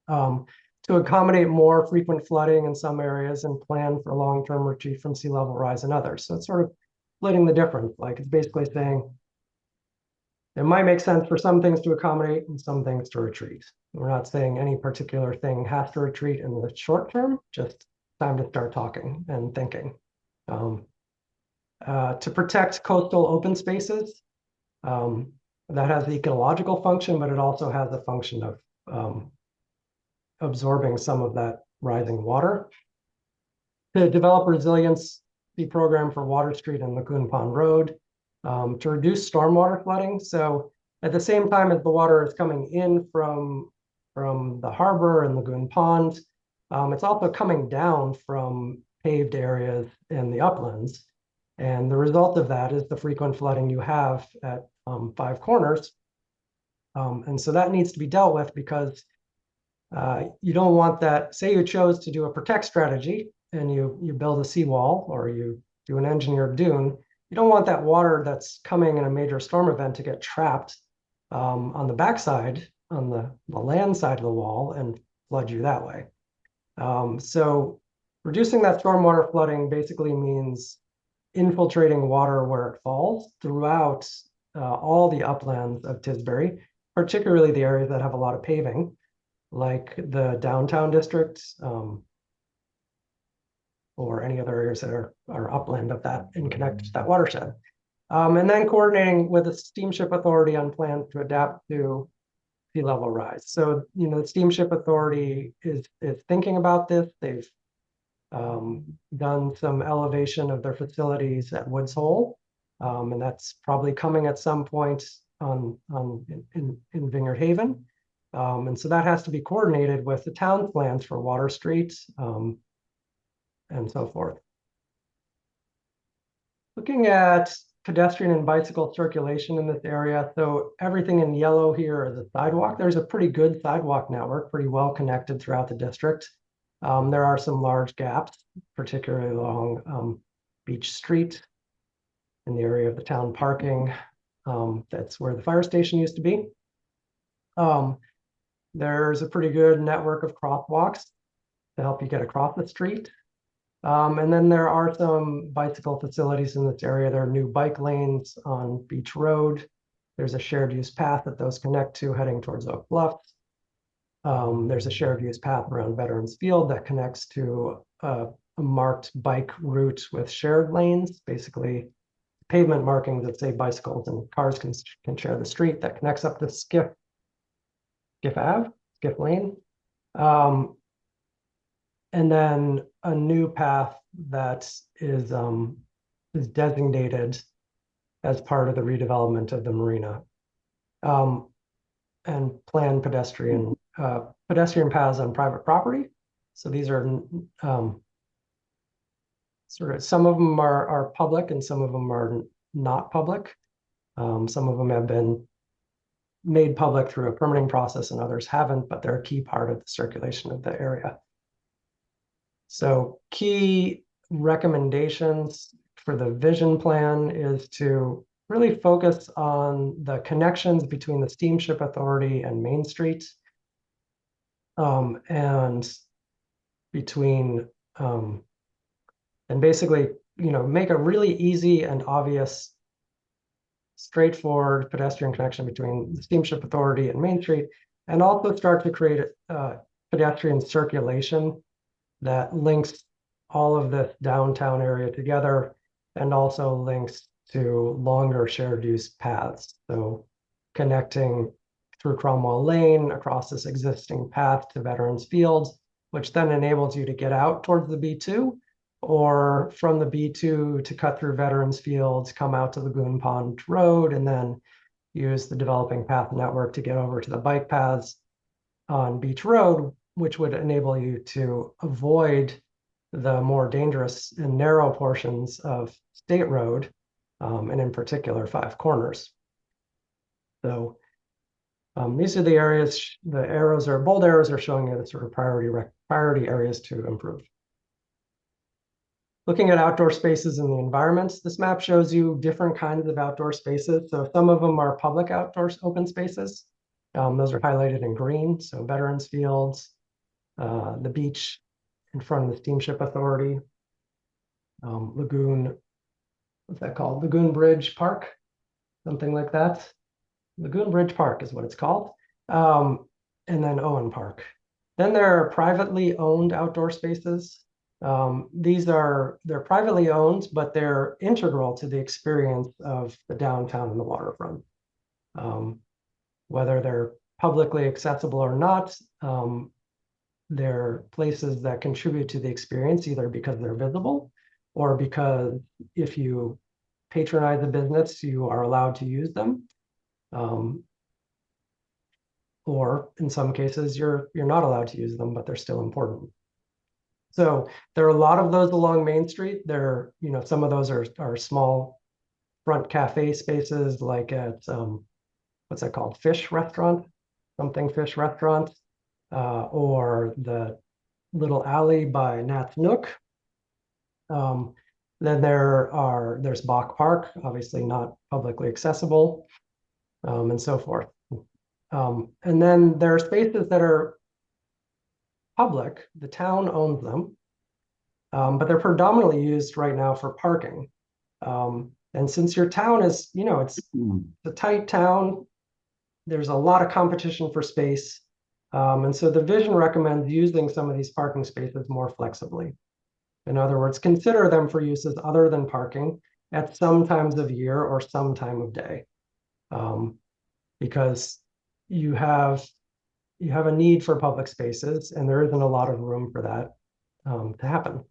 To accommodate more frequent flooding in some areas and plan for long-term retreat from sea level rise in others. So it's sort of splitting the difference. Like it's basically saying it might make sense for some things to accommodate and some things to retreat. We're not saying any particular thing has to retreat in the short term, just time to start talking and thinking. To protect coastal open spaces, that has the ecological function, but it also has the function of absorbing some of that rising water. To develop resiliency program for Water Street and Lagoon Pond Road, to reduce stormwater flooding. So at the same time as the water is coming in from the harbor and Lagoon Pond, it's also coming down from paved areas in the uplands. And the result of that is the frequent flooding you have at Five Corners. And so that needs to be dealt with because you don't want that. Say you chose to do a protect strategy and you build a seawall or you do an engineered dune. You don't want that water that's coming in a major storm event to get trapped on the backside, on the land side of the wall and flood you that way. So reducing that stormwater flooding basically means infiltrating water where it falls throughout all the uplands of Tisbury, particularly the areas that have a lot of paving, like the downtown district, or any other areas that are upland of that and connect to that watershed. And then coordinating with the Steamship Authority on plans to adapt to sea level rise. So, the Steamship Authority is thinking about this. They've done some elevation of their facilities at Woods Hole, and that's probably coming at some point in Vineyard Haven. And so that has to be coordinated with the town plans for Water Street and so forth. Looking at pedestrian and bicycle circulation in this area. So everything in yellow here is a sidewalk. There's a pretty good sidewalk network, pretty well connected throughout the district. There are some large gaps, particularly along Beach Street in the area of the town parking. That's where the fire station used to be. There's a pretty good network of crosswalks to help you get across the street. And then there are some bicycle facilities in this area. There are new bike lanes on Beach Road. There's a shared use path that those connect to heading towards Oak Bluffs. There's a shared use path around Veterans Field that connects to a marked bike route with shared lanes, basically pavement markings that say bicycles and cars can share the street that connects up to Skiff Lane. And then a new path that is is designated as part of the redevelopment of the marina. And planned pedestrian paths on private property. So these are sort of, some of them are public and some of them are not public. Some of them have been made public through a permitting process and others haven't, but they're a key part of the circulation of the area. So key recommendations for the vision plan is to really focus on the connections between the Steamship Authority and Main Street, and between, and basically, make a really easy and obvious, straightforward pedestrian connection between the Steamship Authority and Main Street, and also start to create pedestrian circulation that links all of this downtown area together and also links to longer shared use paths. So connecting through Cromwell Lane across this existing path to Veterans Fields, which then enables you to get out towards the B2, or from the B2 to cut through Veterans Fields, come out to Lagoon Pond Road, and then use the developing path network to get over to the bike paths on Beach Road, which would enable you to avoid the more dangerous and narrow portions of State Road, and in particular, Five Corners. So these are the areas, the arrows are, bold arrows are showing you the sort of priority areas to improve. Looking at outdoor spaces and the environments, this map shows you different kinds of outdoor spaces. So some of them are public outdoor open spaces. Those are highlighted in green. So Veterans Fields, the beach in front of the Steamship Authority, Lagoon, what's that called? Lagoon Bridge Park, something like that. Lagoon Bridge Park is what it's called. And then Owen Park. Then there are privately owned outdoor spaces. They're privately owned, but they're integral to the experience of the downtown and the waterfront. Whether they're publicly accessible or not, they're places that contribute to the experience, either because they're visible or because if you patronize a business, you are allowed to use them. Or in some cases, you're not allowed to use them, but they're still important. So there are a lot of those along Main Street. There, some of those are small front cafe spaces, like at what's that called? Fish Restaurant, something Fish Restaurant, or the little alley by Nat's Nook. Then there's Bach Park, obviously not publicly accessible, and so forth. And then there are spaces that are public, the town owns them, but they're predominantly used right now for parking. And since your town is, it's a tight town, there's a lot of competition for space. And so the vision recommends using some of these parking spaces more flexibly. In other words, consider them for uses other than parking at some times of year or some time of day. Because you have a need for public spaces, and there isn't a lot of room for that to happen.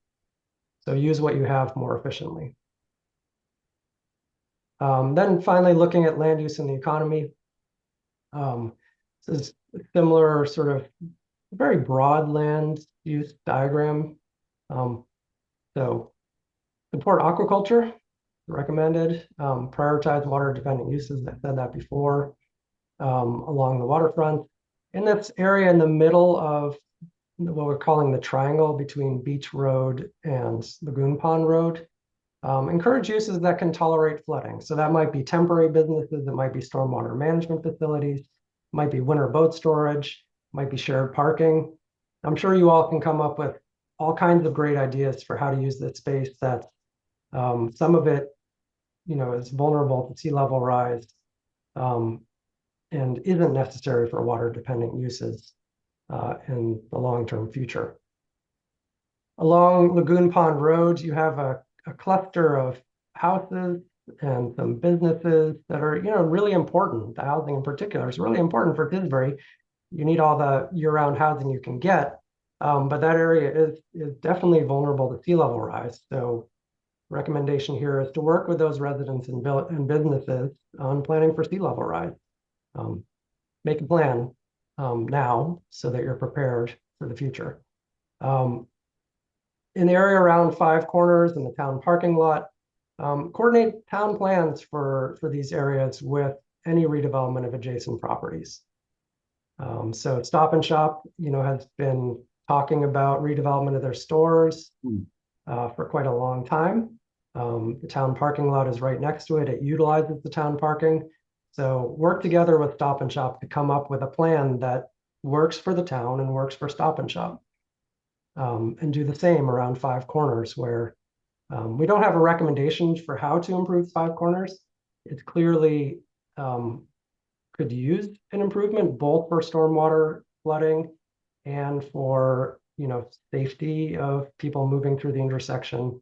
So use what you have more efficiently. Then finally, looking at land use in the economy. This is a similar sort of very broad land use diagram. So support aquaculture, recommended. Prioritize water dependent uses, I said that before, along the waterfront. In this area in the middle of what we're calling the triangle between Beach Road and Lagoon Pond Road, encourage uses that can tolerate flooding. So that might be temporary businesses, it might be stormwater management facilities, might be winter boat storage, might be shared parking. I'm sure you all can come up with all kinds of great ideas for how to use this space that some of it, is vulnerable to sea level rise, and isn't necessary for water dependent uses in the long-term future. Along Lagoon Pond Road, you have a cluster of houses and some businesses that are, really important. The housing in particular is really important for Tisbury. You need all the year-round housing you can get, but that area is definitely vulnerable to sea level rise. So recommendation here is to work with those residents and businesses on planning for sea level rise. Make a plan now so that you're prepared for the future. In the area around Five Corners and the town parking lot, coordinate town plans for these areas with any redevelopment of adjacent properties. So Stop and Shop, has been talking about redevelopment of their stores for quite a long time. The town parking lot is right next to it. It utilizes the town parking. So work together with Stop and Shop to come up with a plan that works for the town and works for Stop and Shop. And do the same around Five Corners, where we don't have a recommendation for how to improve Five Corners. It's clearly could use an improvement both for stormwater flooding and for safety of people moving through the intersection,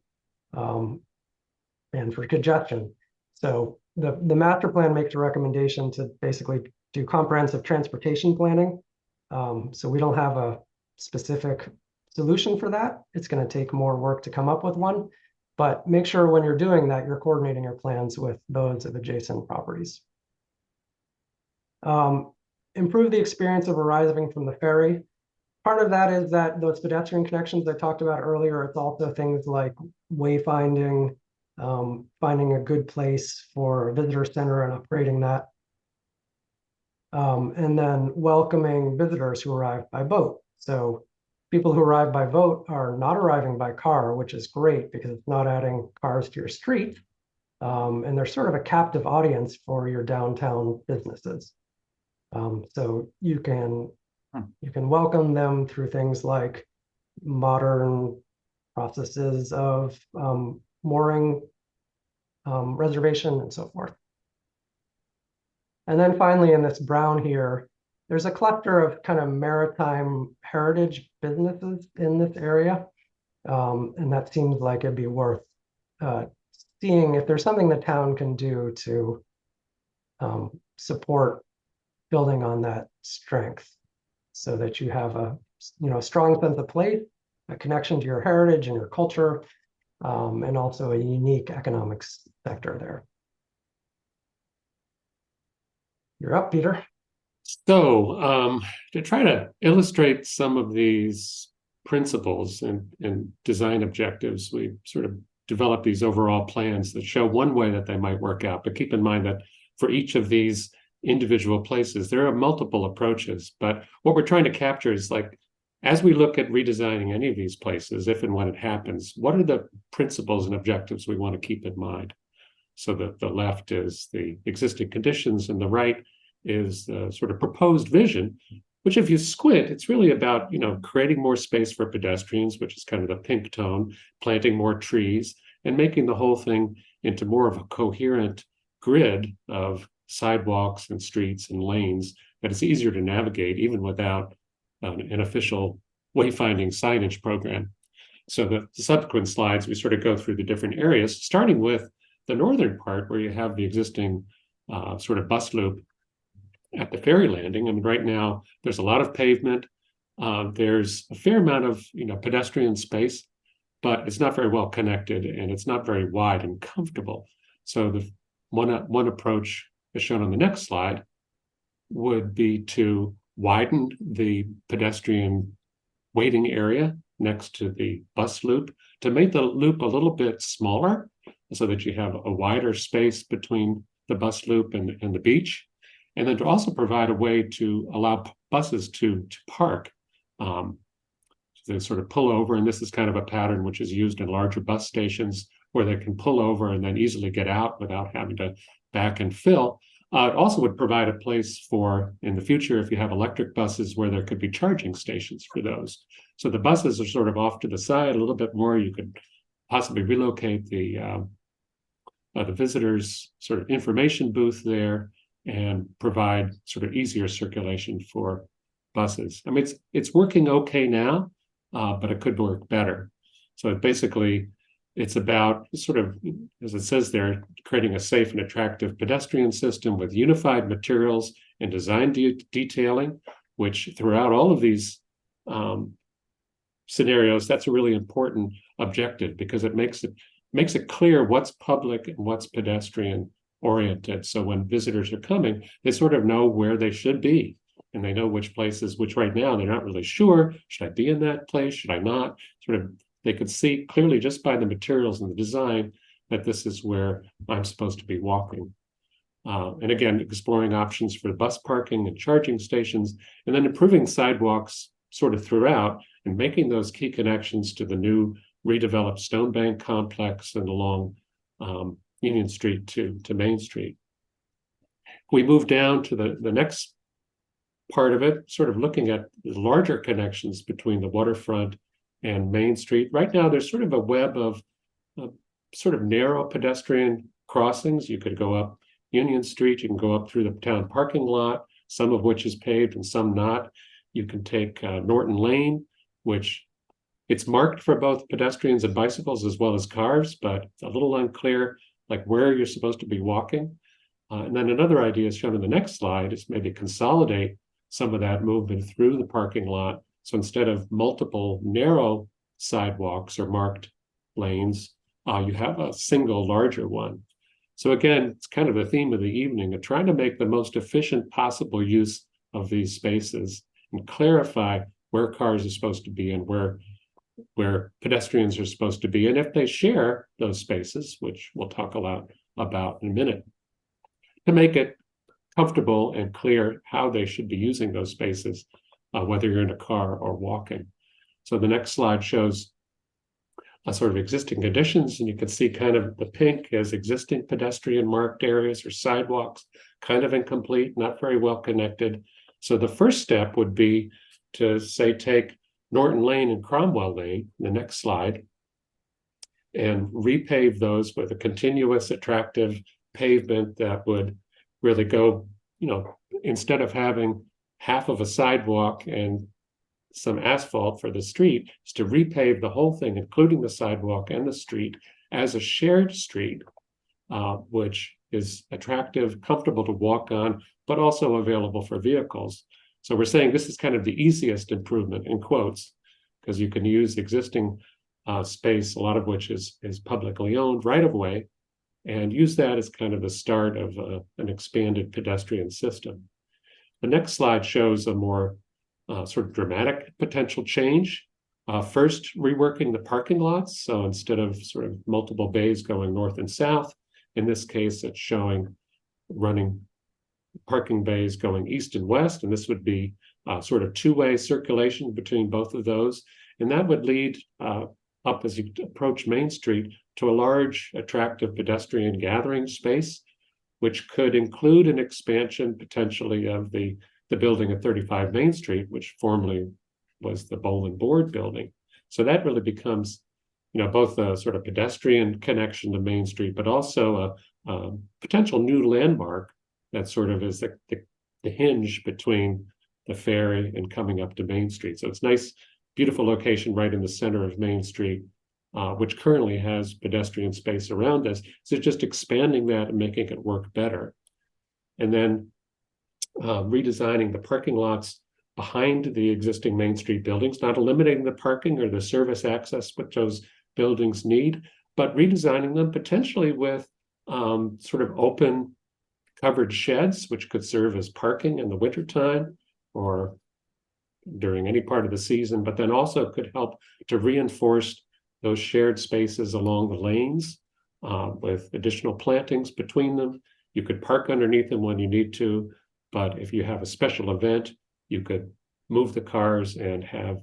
and for congestion. So the master plan makes a recommendation to basically do comprehensive transportation planning. So we don't have a specific solution for that. It's going to take more work to come up with one, but make sure when you're doing that, you're coordinating your plans with those of adjacent properties. Improve the experience of arriving from the ferry. Part of that is that those pedestrian connections I talked about earlier, it's also things like wayfinding, finding a good place for a visitor center and upgrading that. And then welcoming visitors who arrive by boat. So people who arrive by boat are not arriving by car, which is great because it's not adding cars to your street. And they're sort of a captive audience for your downtown businesses. So you can welcome them through things like modern processes of mooring, reservation, and so forth. And then finally, in this brown here, there's a cluster of kind of maritime heritage businesses in this area. And that seems like it'd be worth seeing if there's something the town can do to support building on that strength so that you have a strong sense of place, a connection to your heritage and your culture, and also a unique economic sector there. You're up, Peter. So to try to illustrate some of these principles and design objectives, we sort of develop these overall plans that show one way that they might work out. But keep in mind that for each of these individual places, there are multiple approaches. But what we're trying to capture is, like, as we look at redesigning any of these places, if and when it happens, what are the principles and objectives we want to keep in mind? So that the left is the existing conditions and the right is the sort of proposed vision, which if you squint, it's really about, creating more space for pedestrians, which is kind of the pink tone, planting more trees, and making the whole thing into more of a coherent grid of sidewalks and streets and lanes that is easier to navigate even without an official wayfinding signage program. So the subsequent slides, we sort of go through the different areas, starting with the northern part where you have the existing sort of bus loop at the ferry landing. I mean, right now there's a lot of pavement. There's a fair amount of pedestrian space, but it's not very well connected and it's not very wide and comfortable. So the one approach, as shown on the next slide, would be to widen the pedestrian waiting area next to the bus loop to make the loop a little bit smaller so that you have a wider space between the bus loop and the beach. And then to also provide a way to allow buses to park. So they sort of pull over, and this is kind of a pattern which is used in larger bus stations where they can pull over and then easily get out without having to back and fill. It also would provide a place for, in the future, if you have electric buses, where there could be charging stations for those. So the buses are sort of off to the side a little bit more. You could possibly relocate the visitors' sort of information booth there and provide sort of easier circulation for buses. I mean, it's working okay now, but it could work better. So basically, it's about sort of, as it says there, creating a safe and attractive pedestrian system with unified materials and design detailing, which throughout all of these scenarios, that's a really important objective because it makes makes it clear what's public and what's pedestrian oriented. So when visitors are coming, they sort of know where they should be. And they know which places, which right now they're not really sure. Should I be in that place? Should I not? Sort of, they could see clearly just by the materials and the design that this is where I'm supposed to be walking. And again, exploring options for bus parking and charging stations, and then improving sidewalks sort of throughout and making those key connections to the new redeveloped Stone Bank complex and along Union Street to Main Street. We move down to the next part of it, sort of looking at the larger connections between the waterfront and Main Street. Right now, there's sort of a web of sort of narrow pedestrian crossings. You could go up Union Street, you can go up through the town parking lot, some of which is paved and some not. You can take Norton Lane, which it's marked for both pedestrians and bicycles as well as cars, but it's a little unclear like where you're supposed to be walking. And then another idea is shown in the next slide is maybe consolidate some of that movement through the parking lot. So instead of multiple narrow sidewalks or marked lanes, you have a single larger one. So again, it's kind of the theme of the evening of trying to make the most efficient possible use of these spaces and clarify where cars are supposed to be and where pedestrians are supposed to be, and if they share those spaces, which we'll talk a lot about in a minute, to make it comfortable and clear how they should be using those spaces, whether you're in a car or walking. So the next slide shows a sort of existing conditions, and you can see kind of the pink as existing pedestrian marked areas or sidewalks, kind of incomplete, not very well connected. So the first step would be to say take Norton Lane and Cromwell Lane, the next slide, and repave those with a continuous attractive pavement that would really go, instead of having half of a sidewalk and some asphalt for the street, is to repave the whole thing, including the sidewalk and the street, as a shared street, which is attractive, comfortable to walk on, but also available for vehicles. So we're saying this is kind of the easiest improvement, in quotes, because you can use existing space, a lot of which is publicly owned right of way, and use that as kind of the start of an expanded pedestrian system. The next slide shows a more sort of dramatic potential change. First, reworking the parking lots. So instead of sort of multiple bays going north and south, in this case, it's showing running parking bays going east and west, and this would be sort of two-way circulation between both of those. And that would lead up as you approach Main Street to a large, attractive pedestrian gathering space, which could include an expansion potentially of the building at 35 Main Street, which formerly was the Bowl and Board building. So that really becomes, both a sort of pedestrian connection to Main Street, but also a potential new landmark that sort of is the hinge between the ferry and coming up to Main Street. So it's nice, beautiful location right in the center of Main Street, which currently has pedestrian space around us. So just expanding that and making it work better. And then redesigning the parking lots behind the existing Main Street buildings, not eliminating the parking or the service access which those buildings need, but redesigning them potentially with sort of open covered sheds, which could serve as parking in the wintertime or during any part of the season, but then also could help to reinforce those shared spaces along the lanes with additional plantings between them. You could park underneath them when you need to, but if you have a special event, you could move the cars and have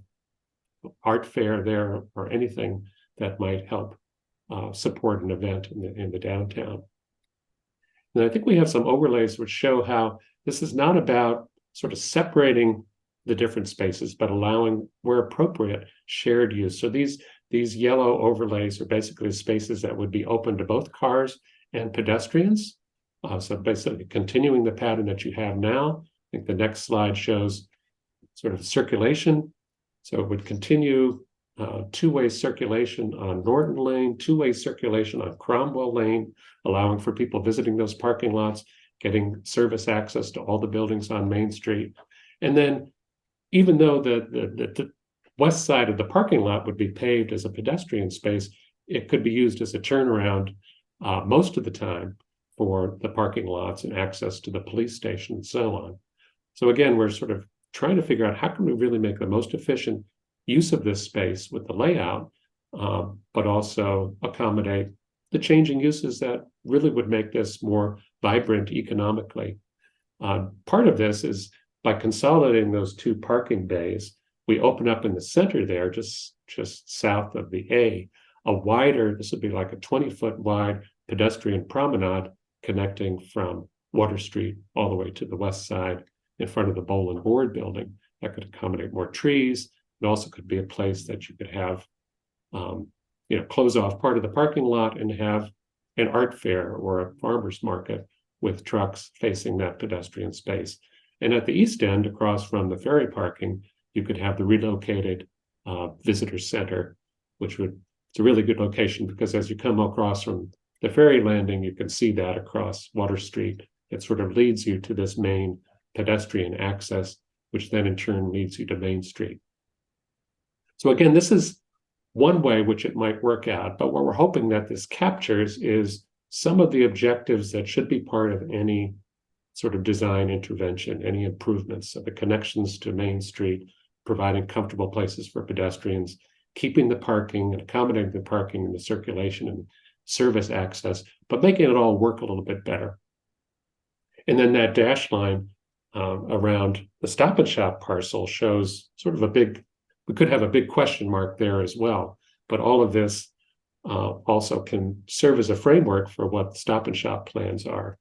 art fair there or anything that might help support an event in the downtown. And I think we have some overlays which show how this is not about sort of separating the different spaces, but allowing, where appropriate, shared use. So these yellow overlays are basically spaces that would be open to both cars and pedestrians. So basically continuing the pattern that you have now. I think the next slide shows sort of circulation. So it would continue two-way circulation on Norton Lane, two-way circulation on Cromwell Lane, allowing for people visiting those parking lots, getting service access to all the buildings on Main Street. And then even though the west side of the parking lot would be paved as a pedestrian space, it could be used as a turnaround most of the time for the parking lots and access to the police station and so on. So again, we're sort of trying to figure out how can we really make the most efficient use of this space with the layout, but also accommodate the changing uses that really would make this more vibrant economically. Part of this is by consolidating those two parking bays, we open up in the center there, just south of the A, wider, this would be like a 20-foot wide pedestrian promenade connecting from Water Street all the way to the west side in front of the Bowl and Board building. That could accommodate more trees. It also could be a place that you could have, close off part of the parking lot and have an art fair or a farmer's market with trucks facing that pedestrian space. And at the east end, across from the ferry parking, you could have the relocated visitor center, which it's a really good location because as you come across from the ferry landing, you can see that across Water Street. It sort of leads you to this main pedestrian access, which then in turn leads you to Main Street. So again, this is one way which it might work out, but what we're hoping that this captures is some of the objectives that should be part of any sort of design intervention, any improvements of the connections to Main Street, providing comfortable places for pedestrians, keeping the parking and accommodating the parking and the circulation and service access, but making it all work a little bit better. And then that dash line around the Stop and Shop parcel shows sort of we could have a big question mark there as well, but all of this also can serve as a framework for what Stop and Shop plans are.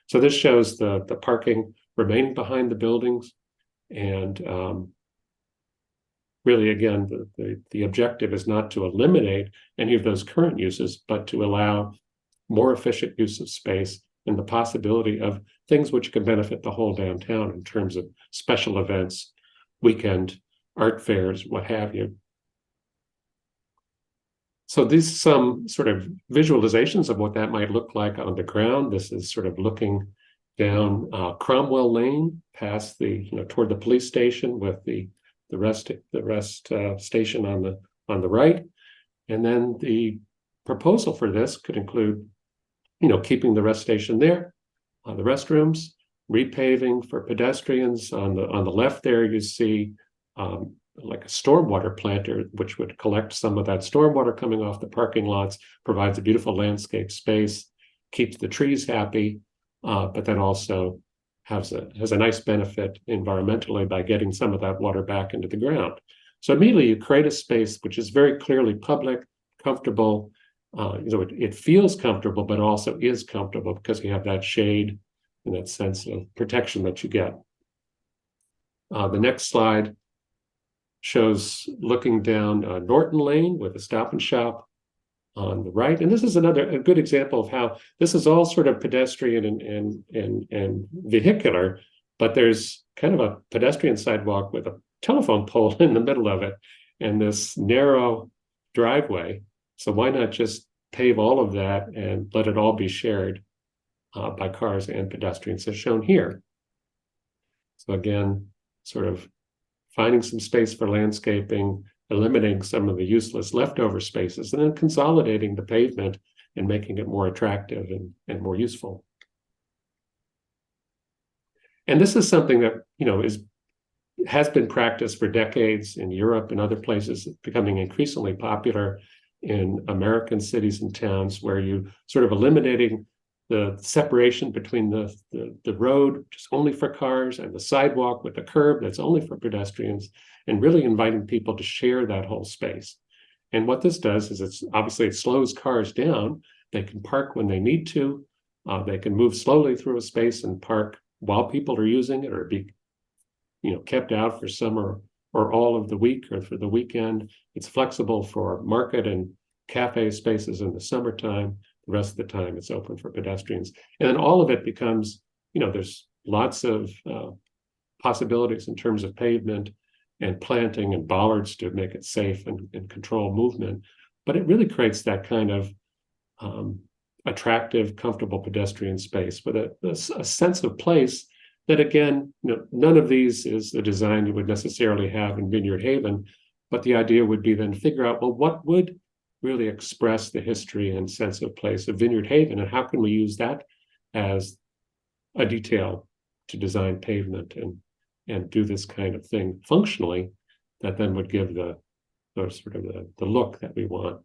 So this shows the parking remaining behind the buildings, and really, again, the objective is not to eliminate any of those current uses, but to allow more efficient use of space and the possibility of things which can benefit the whole downtown in terms of special events, weekend art fairs, what have you. So these some sort of visualizations of what that might look like on the ground. This is sort of looking down Cromwell Lane past toward the police station with the rest station on the right. And then the proposal for this could include, keeping the rest station there, the restrooms, repaving for pedestrians. On the left there, you see like a stormwater planter, which would collect some of that stormwater coming off the parking lots, provides a beautiful landscape space, keeps the trees happy, but then also has a nice benefit environmentally by getting some of that water back into the ground. So immediately you create a space which is very clearly public, comfortable. It feels comfortable, but also is comfortable because you have that shade and that sense of protection that you get. The next slide shows looking down Norton Lane with a Stop and Shop on the right. And this is a good example of how this is all sort of pedestrian and vehicular, but there's kind of a pedestrian sidewalk with a telephone pole in the middle of it and this narrow driveway. So why not just pave all of that and let it all be shared by cars and pedestrians as shown here. So again, sort of finding some space for landscaping, eliminating some of the useless leftover spaces, and then consolidating the pavement and making it more attractive and more useful. And this is something that, has been practiced for decades in Europe and other places, becoming increasingly popular in American cities and towns, where you sort of eliminating the separation between the road, which is only for cars, and the sidewalk with the curb that's only for pedestrians, and really inviting people to share that whole space. And what this does is it slows cars down. They can park when they need to. They can move slowly through a space and park while people are using it, or be kept out for summer or all of the week or for the weekend. It's flexible for market and cafe spaces in the summertime. The rest of the time it's open for pedestrians. And then all of it becomes, there's lots of possibilities in terms of pavement and planting and bollards to make it safe and control movement. But it really creates that kind of attractive, comfortable pedestrian space with a sense of place that, again, none of these is the design you would necessarily have in Vineyard Haven. But the idea would be then figure out, well, what would really express the history and sense of place of Vineyard Haven, and how can we use that as a detail to design pavement and do this kind of thing functionally that then would give the sort of the look that we want.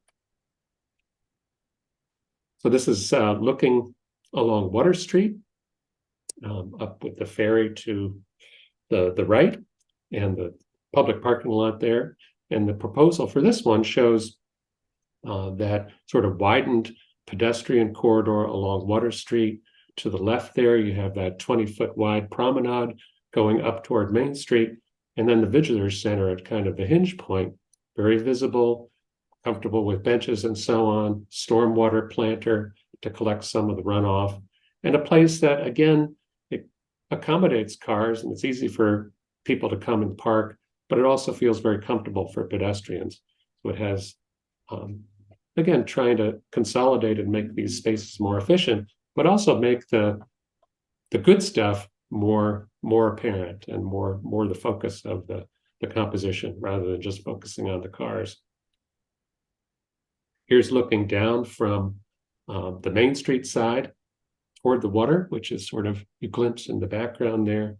So this is looking along Water Street, up with the ferry to the right and the public parking lot there. And the proposal for this one shows that sort of widened pedestrian corridor along Water Street. To the left there, you have that 20-foot wide promenade going up toward Main Street. And then the visitor center at kind of the hinge point, very visible, comfortable with benches and so on, stormwater planter to collect some of the runoff, and a place that, again, it accommodates cars and it's easy for people to come and park, but it also feels very comfortable for pedestrians. So it has, again, trying to consolidate and make these spaces more efficient, but also make the good stuff more apparent and more the focus of the composition rather than just focusing on the cars. Here's looking down from the Main Street side toward the water, which is sort of, you glimpse in the background there.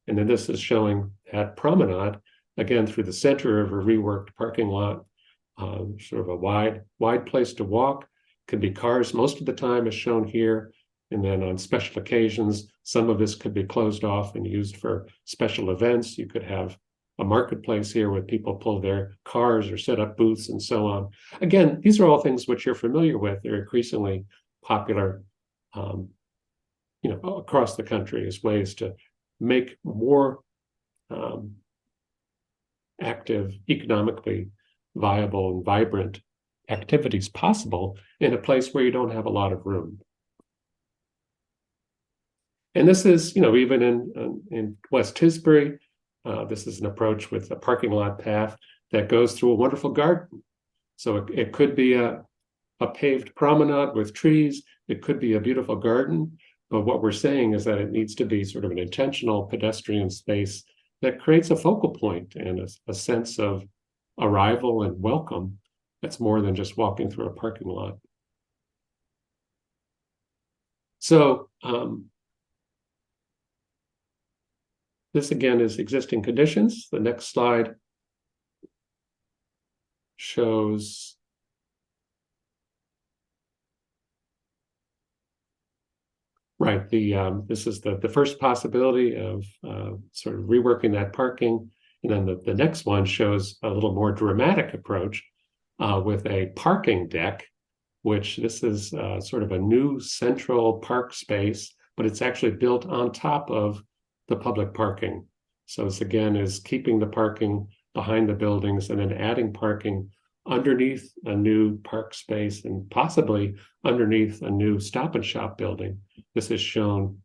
And then this is showing that promenade, again, through the center of a reworked parking lot, sort of a wide place to walk. Could be cars most of the time, as shown here. And then on special occasions, some of this could be closed off and used for special events. You could have a marketplace here where people pull their cars or set up booths and so on. Again, these are all things which you're familiar with. They're increasingly popular, across the country as ways to make more active, economically viable and vibrant activities possible in a place where you don't have a lot of room. And this is, even in West Tisbury, this is an approach with a parking lot path that goes through a wonderful garden. So it could be a paved promenade with trees. It could be a beautiful garden. But what we're saying is that it needs to be sort of an intentional pedestrian space that creates a focal point and a sense of arrival and welcome that's more than just walking through a parking lot. So this again is existing conditions. The next slide shows this is the first possibility of sort of reworking that parking. And then the next one shows a little more dramatic approach with a parking deck, which this is sort of a new central park space, but it's actually built on top of the public parking. So this again is keeping the parking behind the buildings and then adding parking underneath a new park space and possibly underneath a new Stop and Shop building. This is shown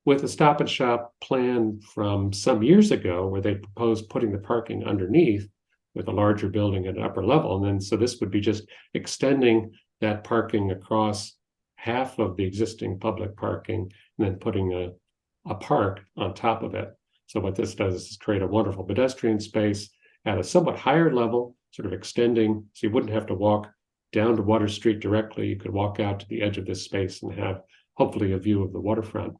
with a Stop and Shop plan from some years ago where they proposed putting the parking underneath with a larger building at an upper level. And then so this would be just extending that parking across half of the existing public parking and then putting a park on top of it. So what this does is create a wonderful pedestrian space at a somewhat higher level, sort of extending, so you wouldn't have to walk down to Water Street directly. You could walk out to the edge of this space and have hopefully a view of the waterfront.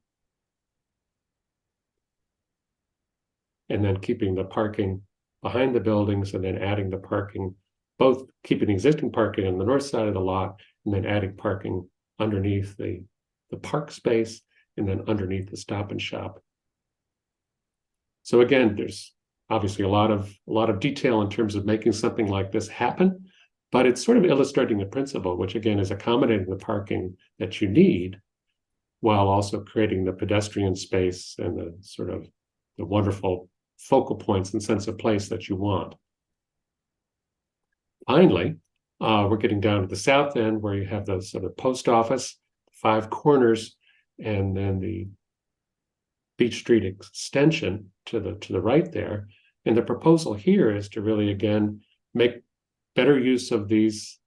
And then keeping the parking behind the buildings and then adding the parking, both keeping existing parking on the north side of the lot and then adding parking underneath the park space and then underneath the Stop and Shop. So again, there's obviously a lot of detail in terms of making something like this happen, but it's sort of illustrating the principle, which again is accommodating the parking that you need while also creating the pedestrian space and the sort of the wonderful focal points and sense of place that you want. Finally, we're getting down to the south end where you have the sort of post office, 5 corners, and then the Beach Street extension to the right there. And the proposal here is to really, again, make better use of these,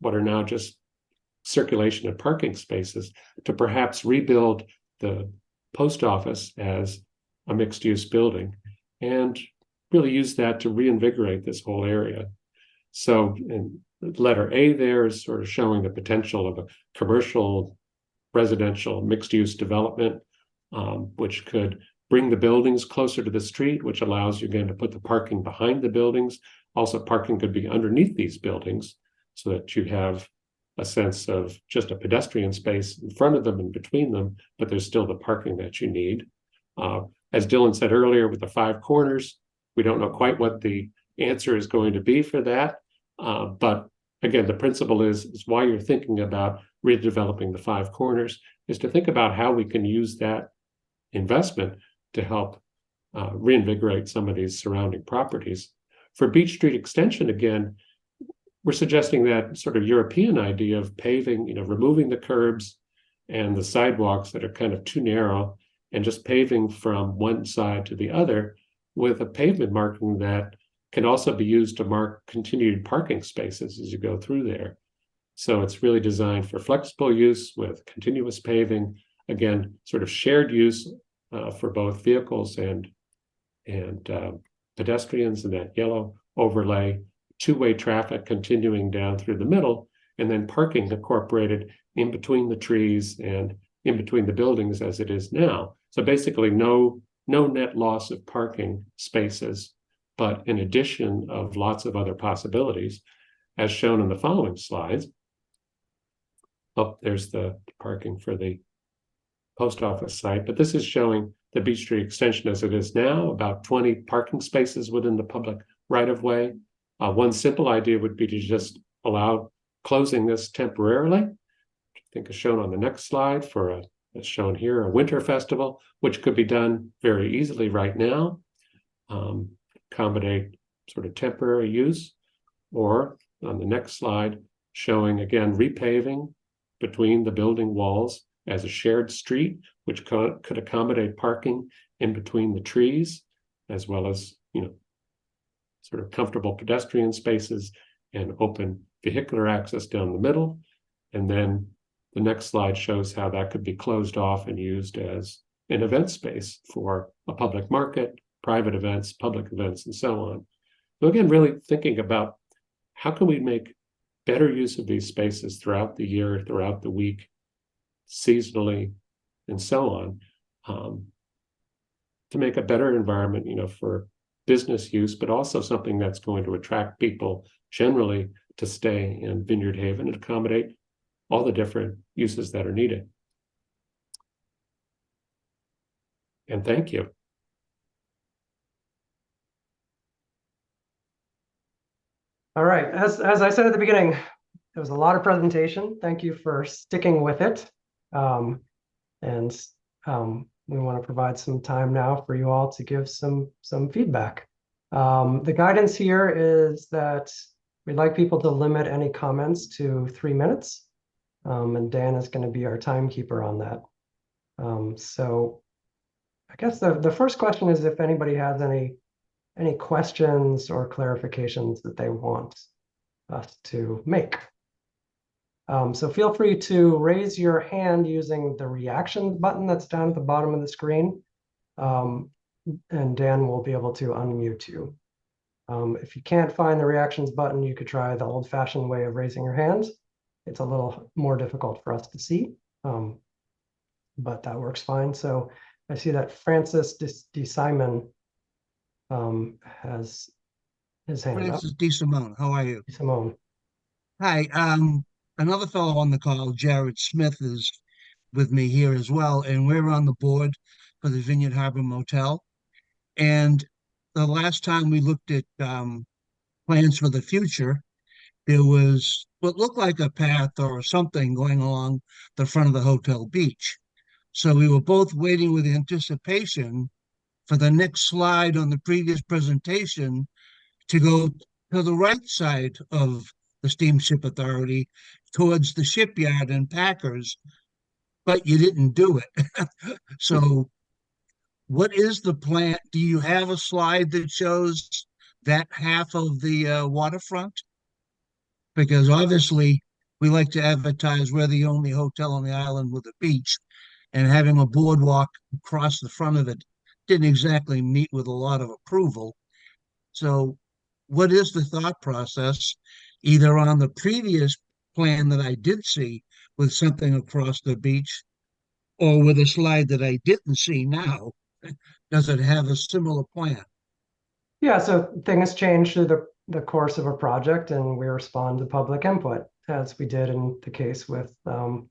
what are now just circulation and parking spaces, to perhaps rebuild the post office as a mixed-use building and really use that to reinvigorate this whole area. So, and letter A there is sort of showing the potential of a commercial, residential, mixed-use development, which could bring the buildings closer to the street, which allows you again to put the parking behind the buildings. Also, parking could be underneath these buildings so that you have a sense of just a pedestrian space in front of them and between them, but there's still the parking that you need. As Dylan said earlier, with the 5 corners, we don't know quite what the answer is going to be for that. But again, the principle is why you're thinking about redeveloping the 5 corners is to think about how we can use that investment to help reinvigorate some of these surrounding properties. For Beach Street Extension, again, we're suggesting that sort of European idea of paving, removing the curbs and the sidewalks that are kind of too narrow and just paving from one side to the other with a pavement marking that can also be used to mark continued parking spaces as you go through there. So it's really designed for flexible use with continuous paving, again, sort of shared use for both vehicles and pedestrians in that yellow overlay, two-way traffic continuing down through the middle, and then parking incorporated in between the trees and in between the buildings as it is now. So basically no net loss of parking spaces, but an addition of lots of other possibilities, as shown in the following slides. Oh, there's the parking for the post office site, but this is showing the Beach Street Extension as it is now, about 20 parking spaces within the public right-of-way. One simple idea would be to just allow closing this temporarily, which I think is shown on the next slide for as shown here, a winter festival, which could be done very easily right now, accommodate sort of temporary use, or on the next slide, showing again repaving between the building walls as a shared street, which could accommodate parking in between the trees, as well as, sort of comfortable pedestrian spaces and open vehicular access down the middle. And then the next slide shows how that could be closed off and used as an event space for a public market, private events, public events, and so on. So again, really thinking about how can we make better use of these spaces throughout the year, throughout the week, seasonally, and so on, to make a better environment, for business use, but also something that's going to attract people generally to stay in Vineyard Haven and accommodate all the different uses that are needed. And thank you. All right, as I said at the beginning, there was a lot of presentation. Thank you for sticking with it. We want to provide some time now for you all to give some feedback. The guidance here is that we'd like people to limit any comments to 3 minutes. And Dan is going to be our timekeeper on that. So I guess the first question is if anybody has any questions or clarifications that they want us to make. So feel free to raise your hand using the reactions button that's down at the bottom of the screen. And Dan will be able to unmute you. If you can't find the reactions button, you could try the old-fashioned way of raising your hands. It's a little more difficult for us to see, but that works fine. So I see that Francis D. Simon has his hand up. Francis D. Simone, how are you? Simone. Hi, another fellow on the call, Jared Smith, is with me here as well, and we're on the board for the Vineyard Harbor Motel. And the last time we looked at plans for the future, there was what looked like a path or something going along the front of the hotel beach. So we were both waiting with anticipation for the next slide on the previous presentation to go to the right side of the Steamship Authority towards the shipyard and Packers, but you didn't do it. So what is the plan? Do you have a slide that shows that half of the waterfront? Because obviously we like to advertise we're the only hotel on the island with a beach, and having a boardwalk across the front of it didn't exactly meet with a lot of approval. So what is the thought process? either on the previous plan that I did see with something across the beach, or with a slide that I didn't see now. Does it have a similar plan? Yeah, so things change through the course of a project, and we respond to public input, as we did in the case with the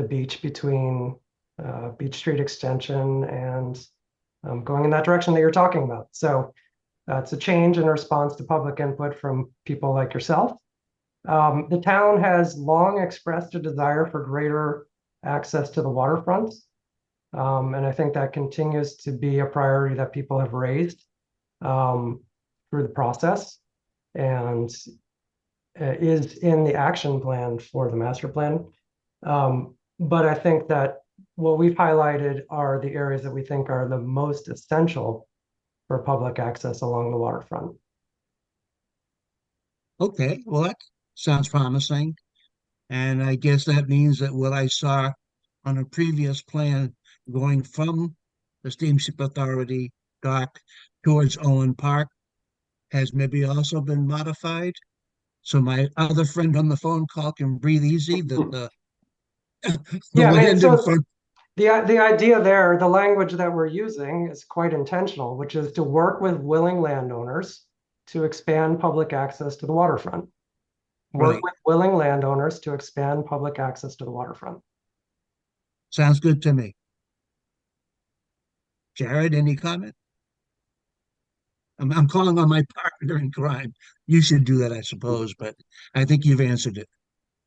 beach between Beach Street Extension and going in that direction that you're talking about. So it's a change in response to public input from people like yourself. The town has long expressed a desire for greater access to the waterfront. And I think that continues to be a priority that people have raised through the process, and is in the action plan for the master plan. But I think that what we've highlighted are the areas that we think are the most essential for public access along the waterfront. Okay, well, that sounds promising. And I guess that means that what I saw on a previous plan going from the Steamship Authority dock towards Owen Park has maybe also been modified. So my other friend on the phone call can breathe easy that the Yeah, I mean, land in so front. the idea there, the language that we're using is quite intentional, which is to work with willing landowners to expand public access to the waterfront. Work Right. with willing landowners to expand public access to the waterfront. Sounds good to me. Jared, any comment? I'm calling on my partner in crime. You should do that, I suppose, but I think you've answered it.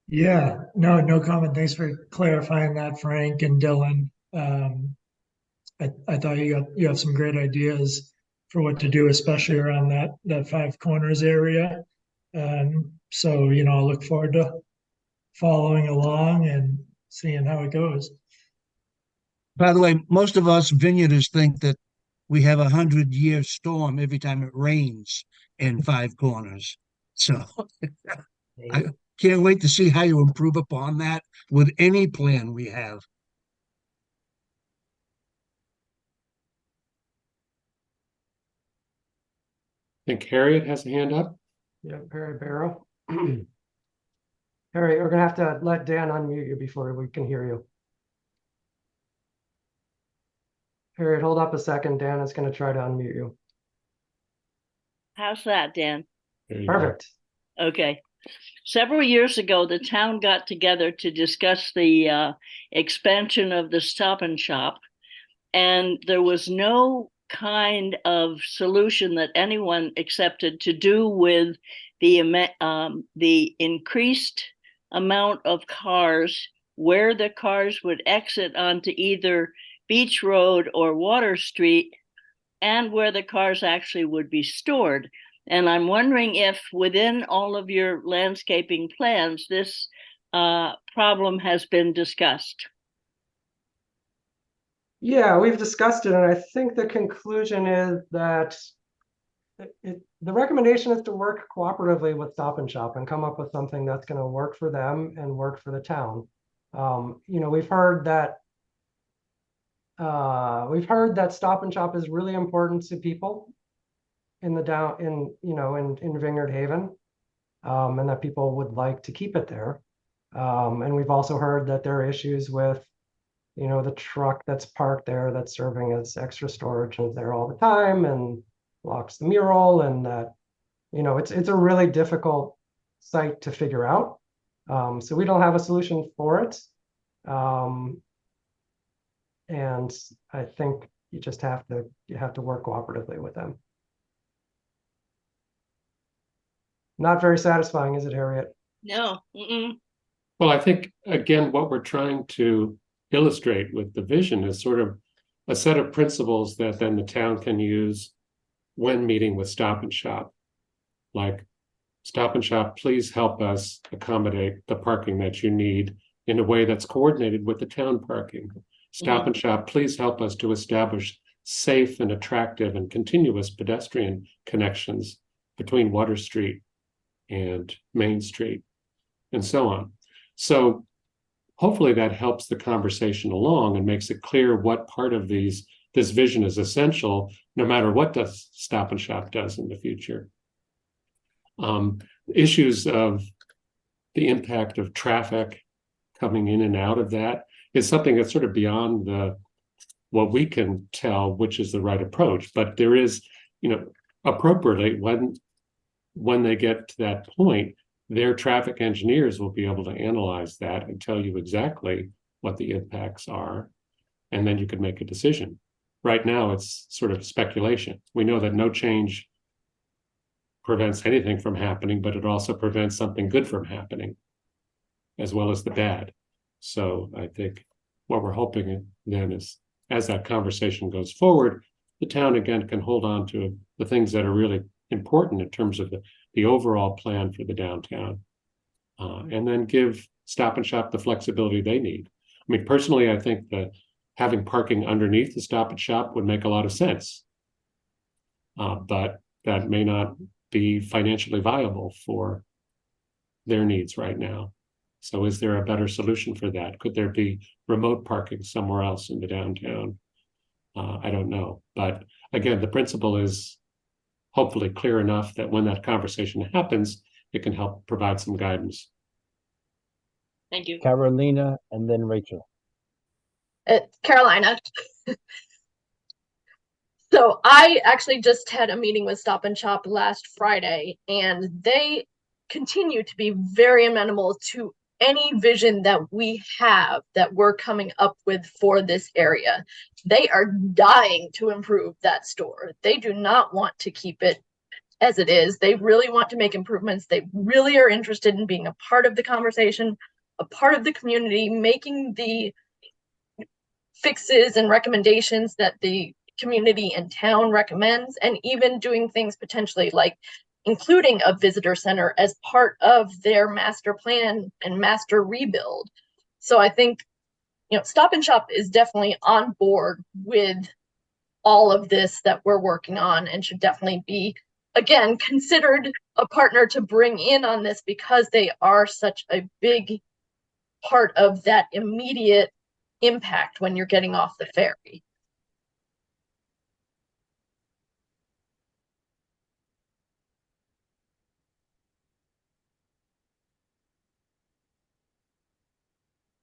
Yeah, no comment. Thanks for clarifying that, Frank and Dylan. I thought you have some great ideas for what to do, especially around that Five Corners area. So, I'll look forward to following along and seeing how it goes. By the way, most of us vineyarders think that we have 100-year storm every time it rains in Five Corners. So I can't wait to see how you improve upon that with any plan we have. I think Harriet has a hand up. Yeah, Perry Barrow. Harry, we're gonna have to let Dan unmute you before we can hear you. Harriet, hold up a second. Dan is gonna try to unmute you. How's that, Dan? There you go. Perfect. Okay. Several years ago, the town got together to discuss the expansion of the Stop and Shop, and there was no kind of solution that anyone accepted to do with the increased amount of cars, where the cars would exit onto either Beach Road or Water Street, and where the cars actually would be stored. And I'm wondering if within all of your landscaping plans, this problem has been discussed. Yeah, we've discussed it, and I think the conclusion is that the recommendation is to work cooperatively with Stop and Shop and come up with something that's going to work for them and work for the town. We've heard that Stop and Shop is really important to people in in Vineyard Haven, and that people would like to keep it there. And we've also heard that there are issues with the truck that's parked there that's serving as extra storage and is there all the time and blocks the mural, and that it's a really difficult site to figure out. So we don't have a solution for it. And I think you have to work cooperatively with them. Not very satisfying, is it, Harriet? No. Mm-mm. Well, I think, again, what we're trying to illustrate with the vision is sort of a set of principles that then the town can use when meeting with Stop and Shop. Like, Stop and Shop, please help us accommodate the parking that you need in a way that's coordinated with the town parking. Stop and Shop, please help us to establish safe and attractive and continuous pedestrian connections between Water Street and Main Street, and so on. So hopefully that helps the conversation along and makes it clear what part of this vision is essential, no matter what the Stop and Shop does in the future. issues of the impact of traffic coming in and out of that is something that's sort of beyond what we can tell, which is the right approach. But there is, appropriately, when they get to that point, their traffic engineers will be able to analyze that and tell you exactly what the impacts are, and then you can make a decision. Right now, it's sort of speculation. We know that no change prevents anything from happening, but it also prevents something good from happening, as well as the bad. So I think what we're hoping then is, as that conversation goes forward, the town again can hold on to the things that are really important in terms of the overall plan for the downtown, and then give Stop and Shop the flexibility they need. I mean, personally, I think that having parking underneath the Stop and Shop would make a lot of sense, but that may not be financially viable for their needs right now. So is there a better solution for that? Could there be remote parking somewhere else in the downtown? I don't know. But again, the principle is hopefully clear enough that when that conversation happens, it can help provide some guidance. Thank you. Carolina and then Rachel. Carolina. So I actually just had a meeting with Stop and Shop last Friday, and they continue to be very amenable to any vision that we have that we're coming up with for this area. They are dying to improve that store. They do not want to keep it as it is. They really want to make improvements. They really are interested in being a part of the conversation, a part of the community, making the fixes and recommendations that the community and town recommends, and even doing things potentially like including a visitor center as part of their master plan and master rebuild. So I think, Stop and Shop is definitely on board with all of this that we're working on, and should definitely be, again, considered a partner to bring in on this, because they are such a big part of that immediate impact when you're getting off the ferry.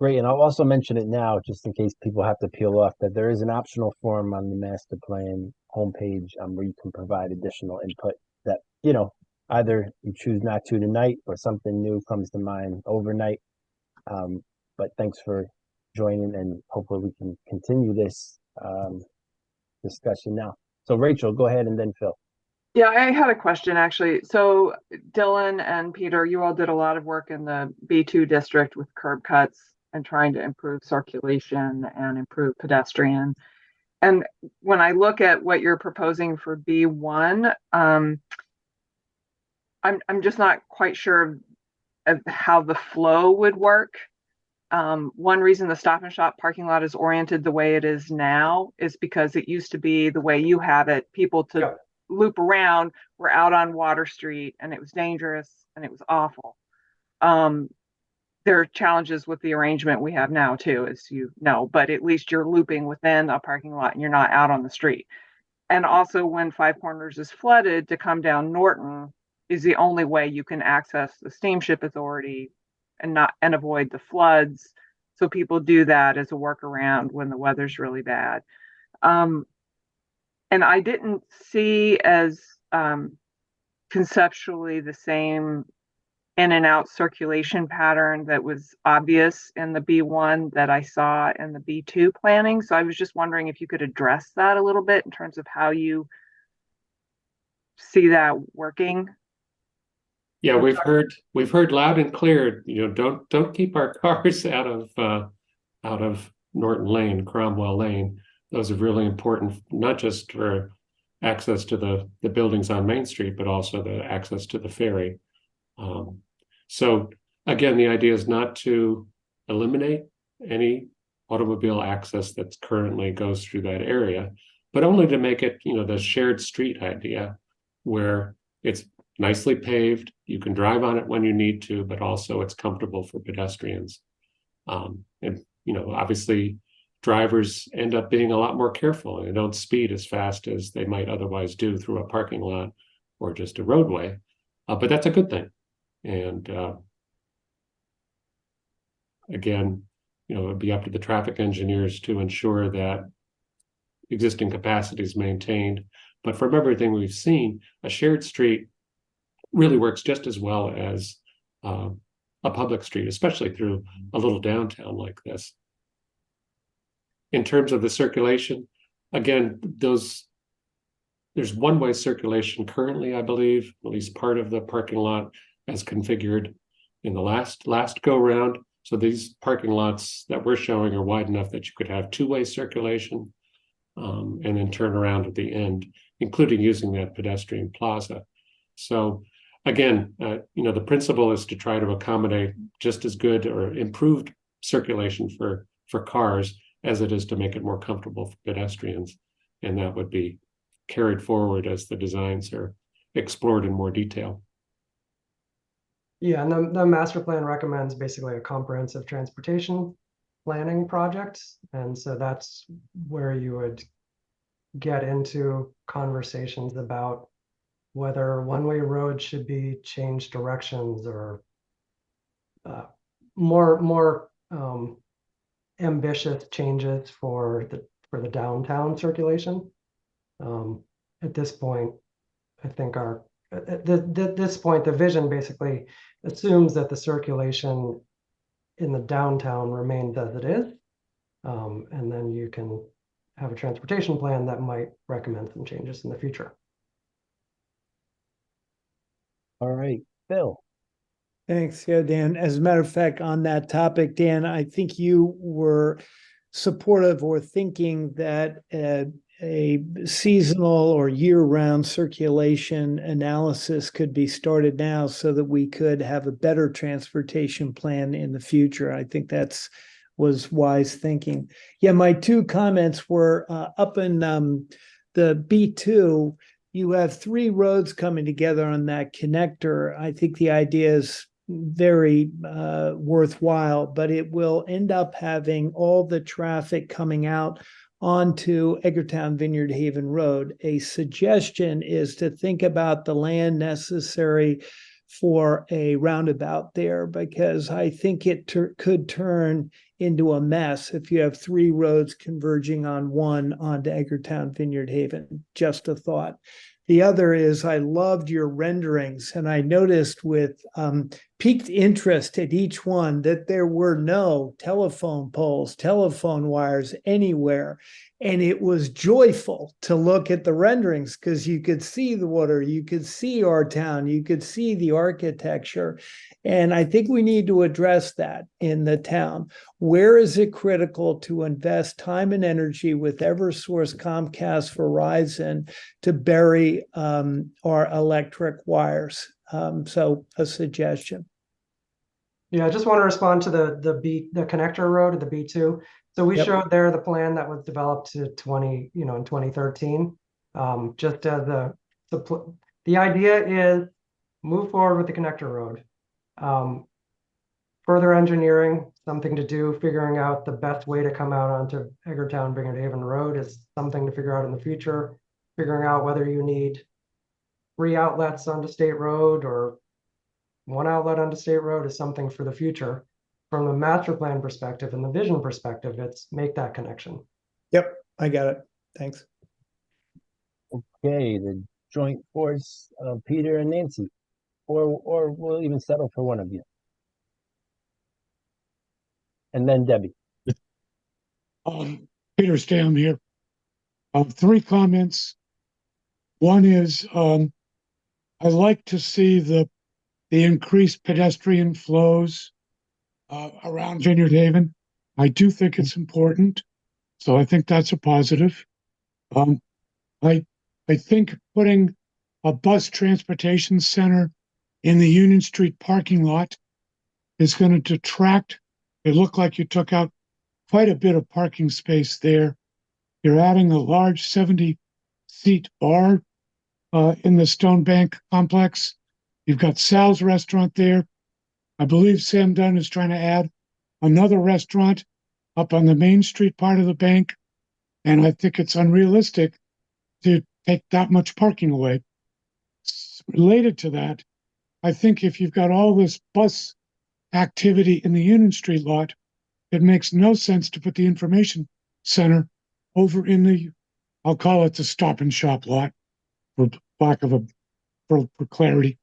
Great, and I'll also mention it now, just in case people have to peel off, that there is an optional form on the master plan homepage where you can provide additional input that, either you choose not to tonight or something new comes to mind overnight. But thanks for joining, and hopefully we can continue this discussion now. So Rachel, go ahead, and then Phil. Yeah, I had a question actually. So Dylan and Peter, you all did a lot of work in the B2 district with curb cuts and trying to improve circulation and improve pedestrian. And when I look at what you're proposing for B1, I'm just not quite sure of how the flow would work. One reason the Stop and Shop parking lot is oriented the way it is now is because it used to be the way you have it. People to loop around were out on Water Street, and it was dangerous and it was awful. There are challenges with the arrangement we have now too, as you know, but at least you're looping within a parking lot and you're not out on the street. And also, when Five Corners is flooded, to come down Norton is the only way you can access the steamship authority and avoid the floods. So people do that as a workaround when the weather's really bad. And I didn't see as conceptually the same in and out circulation pattern that was obvious in the B1 that I saw in the B2 planning. So I was just wondering if you could address that a little bit in terms of how you see that working. Yeah, we've heard loud and clear, don't keep our cars out of Norton Lane, Cromwell Lane. Those are really important, not just for access to the buildings on Main Street, but also the access to the ferry. So again, the idea is not to eliminate any automobile access that currently goes through that area, but only to make it, the shared street idea where it's nicely paved, you can drive on it when you need to, but also it's comfortable for pedestrians. And obviously drivers end up being a lot more careful, and they don't speed as fast as they might otherwise do through a parking lot or just a roadway. But that's a good thing. And again, it'd be up to the traffic engineers to ensure that existing capacity is maintained. But from everything we've seen, a shared street really works just as well as a public street, especially through a little downtown like this. In terms of the circulation, again, there's one-way circulation currently, I believe, at least part of the parking lot as configured in the last go round. So these parking lots that we're showing are wide enough that you could have two-way circulation and then turn around at the end, including using that pedestrian plaza. So again, the principle is to try to accommodate just as good or improved circulation for cars as it is to make it more comfortable for pedestrians. And that would be carried forward as the designs are explored in more detail. Yeah, and the master plan recommends basically a comprehensive transportation planning project. And so that's where you would get into conversations about whether one-way roads should be changed directions or more ambitious changes for the downtown circulation. At this point, I think at this point, the vision basically assumes that the circulation in the downtown remains as it is. And then you can have a transportation plan that might recommend some changes in the future. All right, Bill. Thanks. Yeah, Dan. As a matter of fact, on that topic, Dan, I think you were supportive or thinking that a seasonal or year-round circulation analysis could be started now so that we could have a better transportation plan in the future. I think was wise thinking. Yeah, my two comments were up in the B2, you have three roads coming together on that connector. I think the idea is very worthwhile, but it will end up having all the traffic coming out onto Edgartown Vineyard Haven Road. A suggestion is to think about the land necessary for a roundabout there, because I think it could turn into a mess if you have three roads converging on one onto Edgartown Vineyard Haven. Just a thought. The other is I loved your renderings, and I noticed with piqued interest at each one that there were no telephone poles, telephone wires anywhere. And it was joyful to look at the renderings because you could see the water, you could see our town, you could see the architecture. And I think we need to address that in the town. Where is it critical to invest time and energy with Eversource, Comcast, Verizon to bury our electric wires? So a suggestion. Yeah, I just want to respond to the connector road at the B2. So we showed there the plan that was developed to in 2013. Just as the idea is move forward with the connector road. Further engineering, something to do, figuring out the best way to come out onto Edgartown Vineyard Haven Road is something to figure out in the future. Figuring out whether you need 3 outlets onto State Road or 1 outlet onto State Road is something for the future. From the master plan perspective and the vision perspective, it's make that connection. Yep, I got it. Thanks. Okay, the joint force of Peter and Nancy, or we'll even settle for one of you. And then Debbie. Peter Stam here. 3 comments. One is I'd like to see the increased pedestrian flows around Vineyard Haven. I do think it's important, so I think that's a positive. I think putting a bus transportation center in the Union Street parking lot is going to detract. It looked like you took out quite a bit of parking space there. You're adding a large 70-seat bar in the Stone Bank complex. You've got Sal's restaurant there. I believe Sam Dunn is trying to add another restaurant up on the Main Street part of the bank. And I think it's unrealistic to take that much parking away. Related to that, I think if you've got all this bus activity in the Union Street lot, it makes no sense to put the information center over in the, I'll call it the Stop and Shop lot, for lack of for clarity.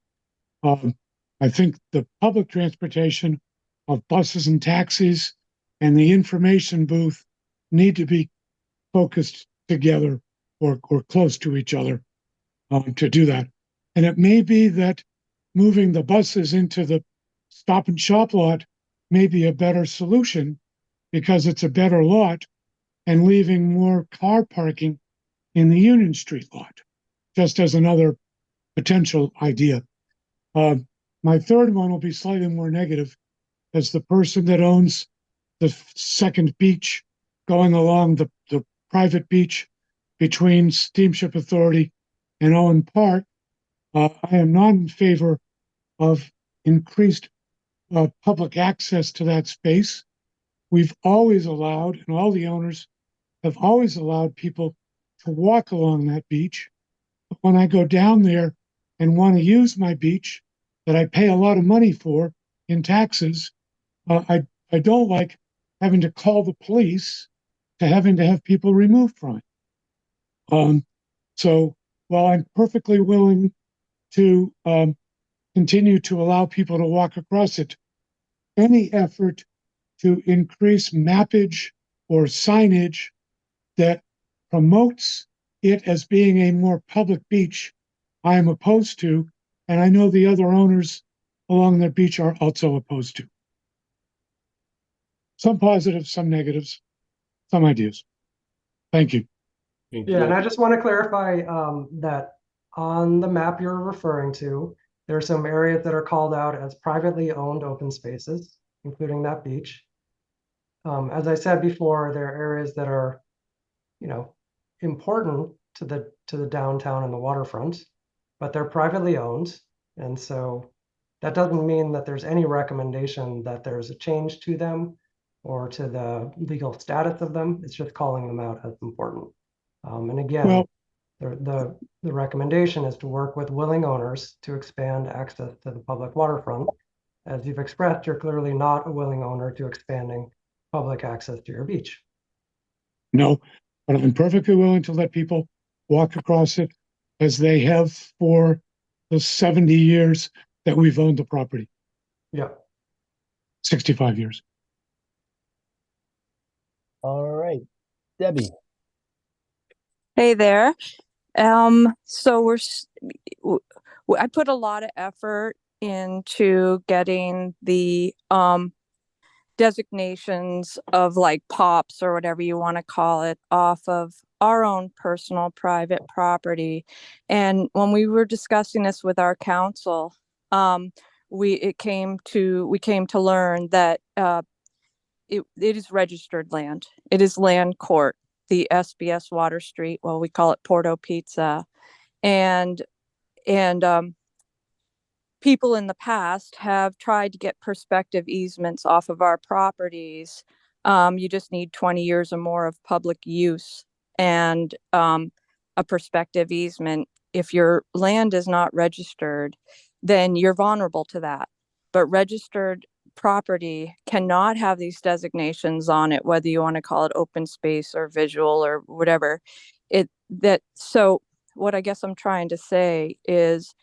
I think the public transportation of buses and taxis and the information booth need to be focused together or close to each other to do that. And it may be that moving the buses into the Stop and Shop lot may be a better solution because it's a better lot, and leaving more car parking in the Union Street lot, just as another potential idea. My third one will be slightly more negative, as the person that owns the second beach going along the private beach between Steamship Authority and Owen Park. I am not in favor of increased public access to that space. We've always allowed, and all the owners have always allowed people to walk along that beach. But when I go down there and want to use my beach that I pay a lot of money for in taxes, I don't like having to call the police to having to have people removed from it. So while I'm perfectly willing to continue to allow people to walk across it, any effort to increase mappage or signage that promotes it as being a more public beach, I am opposed to, and I know the other owners along the beach are also opposed to. Some positives, some negatives, some ideas. Thank you. Yeah, and I just want to clarify that on the map you're referring to, there are some areas that are called out as privately owned open spaces, including that beach. As I said before, there are areas that are, important to the downtown and the waterfront, but they're privately owned, and so that doesn't mean that there's any recommendation that there's a change to them or to the legal status of them. It's just calling them out as important. And again, the recommendation is to work with willing owners to expand access to the public waterfront. As you've expressed, you're clearly not a willing owner to expanding public access to your beach. No, but I'm perfectly willing to let people walk across it as they have for the 70 years that we've owned the property. Yeah. 65 years. All right, Debbie. Hey there. So I put a lot of effort into getting the designations of like POPs or whatever you want to call it off of our own personal private property. And when we were discussing this with our council, we came to learn that it is registered land. It is land court, the SBS Water Street. Well, we call it Porto Pizza, and people in the past have tried to get prospective easements off of our properties. You just need 20 years or more of public use and a prospective easement. If your land is not registered, then you're vulnerable to that. But registered property cannot have these designations on it, whether you want to call it open space or visual or whatever. So what I guess I'm trying to say is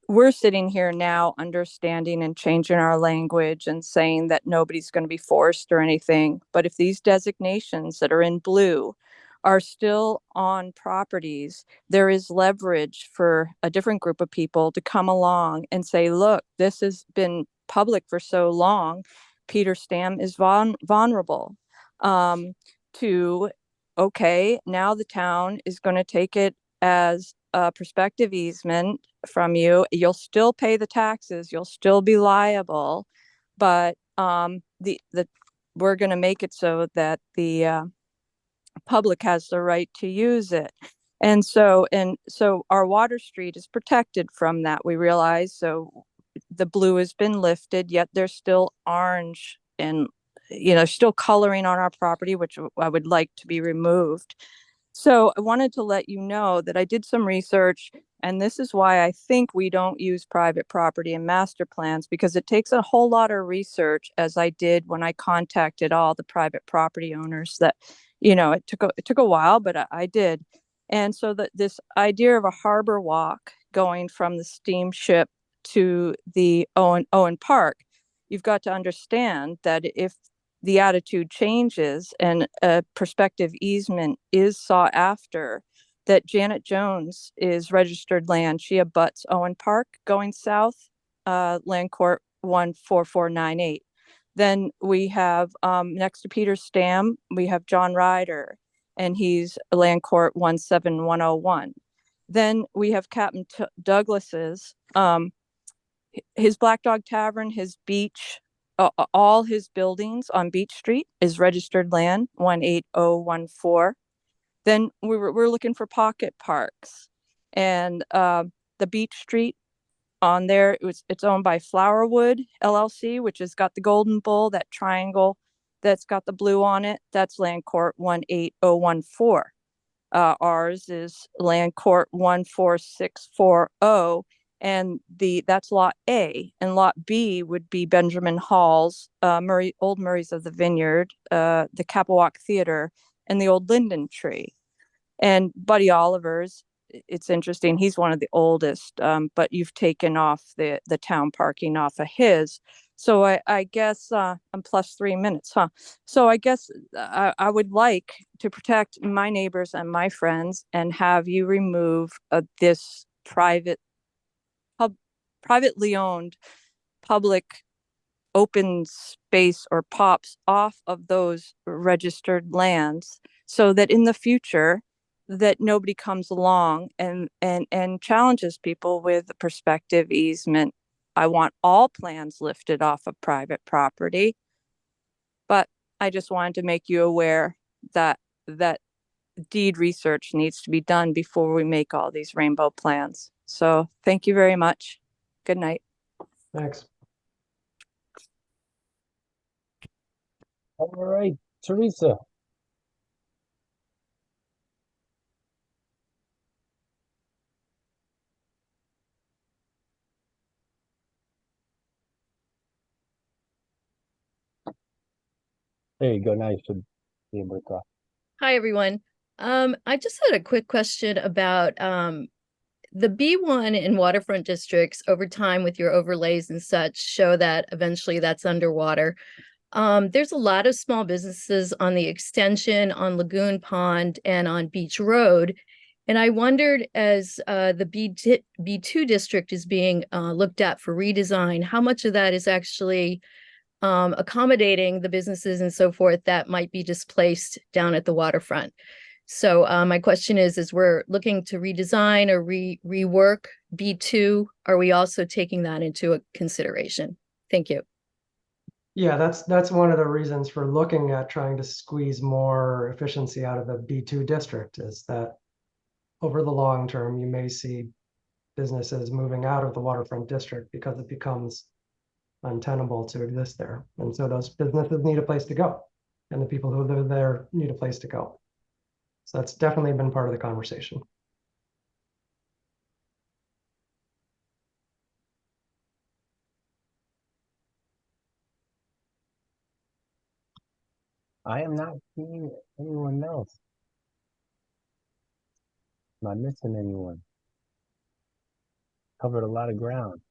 we're sitting here now understanding and changing our language and saying that nobody's going to be forced or anything. But if these designations that are in blue are still on properties, there is leverage for a different group of people to come along and say, look, this has been public for so long. Peter Stam is vulnerable to, okay, now the town is going to take it as a prospective easement from you. You'll still pay the taxes, you'll still be liable, but we're going to make it so that the public has the right to use it. And so our Water Street is protected from that, we realize. So the blue has been lifted, yet there's still orange and still coloring on our property, which I would like to be removed. So I wanted to let you know that I did some research And this is why I think we don't use private property in master plans, because it takes a whole lot of research, as I did when I contacted all the private property owners. That, it took a while, but I did. And so that this idea of a harbor walk going from the steamship to the Owen Park, you've got to understand that if the attitude changes and a prospective easement is sought after, that Janet Jones is registered land. She abuts Owen Park going south, Land Court 14498. Then we have next to Peter Stam, we have John Ryder, and he's Land Court 17101. Then we have Captain Douglas's, his Black Dog Tavern, his beach, all his buildings on Beach Street is registered land 18014. Then we're looking for pocket parks, and the Beach Street on there, it's owned by Flowerwood LLC, which has got the Golden Bull, that triangle that's got the blue on it. That's Land Court 18014. Ours is Land Court 14640, and that's Lot A, and Lot B would be Benjamin Hall's, Old Murray's of the Vineyard, the Capewalk Theater, and the Old Linden Tree. And Buddy Oliver's, it's interesting, he's one of the oldest, but you've taken off the town parking off of his. So I guess I'm plus 3 minutes, huh? So I guess I would like to protect my neighbors and my friends and have you remove this privately owned public open space or POPs off of those registered lands, so that in the future that nobody comes along and challenges people with prospective easement. I want all plans lifted off of private property, but I just wanted to make you aware that deed research needs to be done before we make all these rainbow plans. So thank you very much. Good night. Thanks. All right, Teresa. There you go. Now you should be able to talk. Hi, everyone. I just had a quick question about the B1 in waterfront districts. Over time with your overlays and such show that eventually that's underwater. There's a lot of small businesses on the extension, on Lagoon Pond, and on Beach Road. And I wondered, as the B2 district is being looked at for redesign, how much of that is actually accommodating the businesses and so forth that might be displaced down at the waterfront. So my question is, as we're looking to redesign or rework B2, are we also taking that into a consideration? Thank you. Yeah, that's one of the reasons for looking at trying to squeeze more efficiency out of the B2 district, is that over the long term, you may see businesses moving out of the waterfront district because it becomes untenable to exist there. And so those businesses need a place to go, and the people who live there need a place to go. So that's definitely been part of the conversation. I am not seeing anyone else. Am I missing anyone? Covered a lot of ground.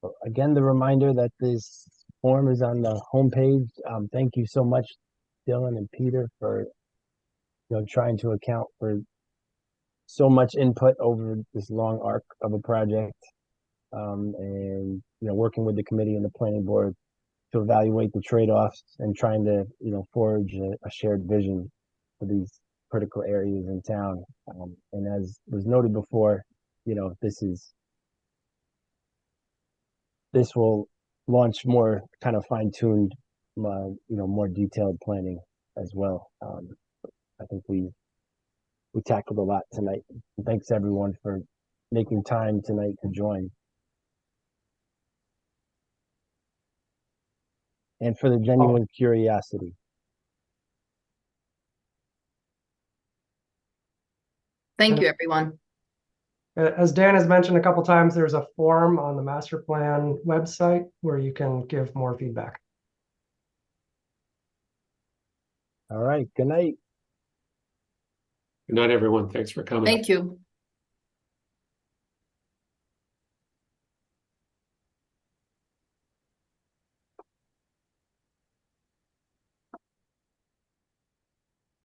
So again, the reminder that this form is on the homepage. Thank you so much, Dylan and Peter, for trying to account for so much input over this long arc of a project, and working with the committee and the planning board to evaluate the trade-offs and trying to forge a shared vision for these critical areas in town. And as was noted before, this will launch more kind of fine-tuned, more detailed planning as well. I think we tackled a lot tonight. Thanks everyone for making time tonight to join. And for the genuine curiosity. Thank you, everyone. As Dan has mentioned a couple times, there's a form on the master plan website where you can give more feedback. All right. Good night. Good night, everyone. Thanks for coming. Thank you.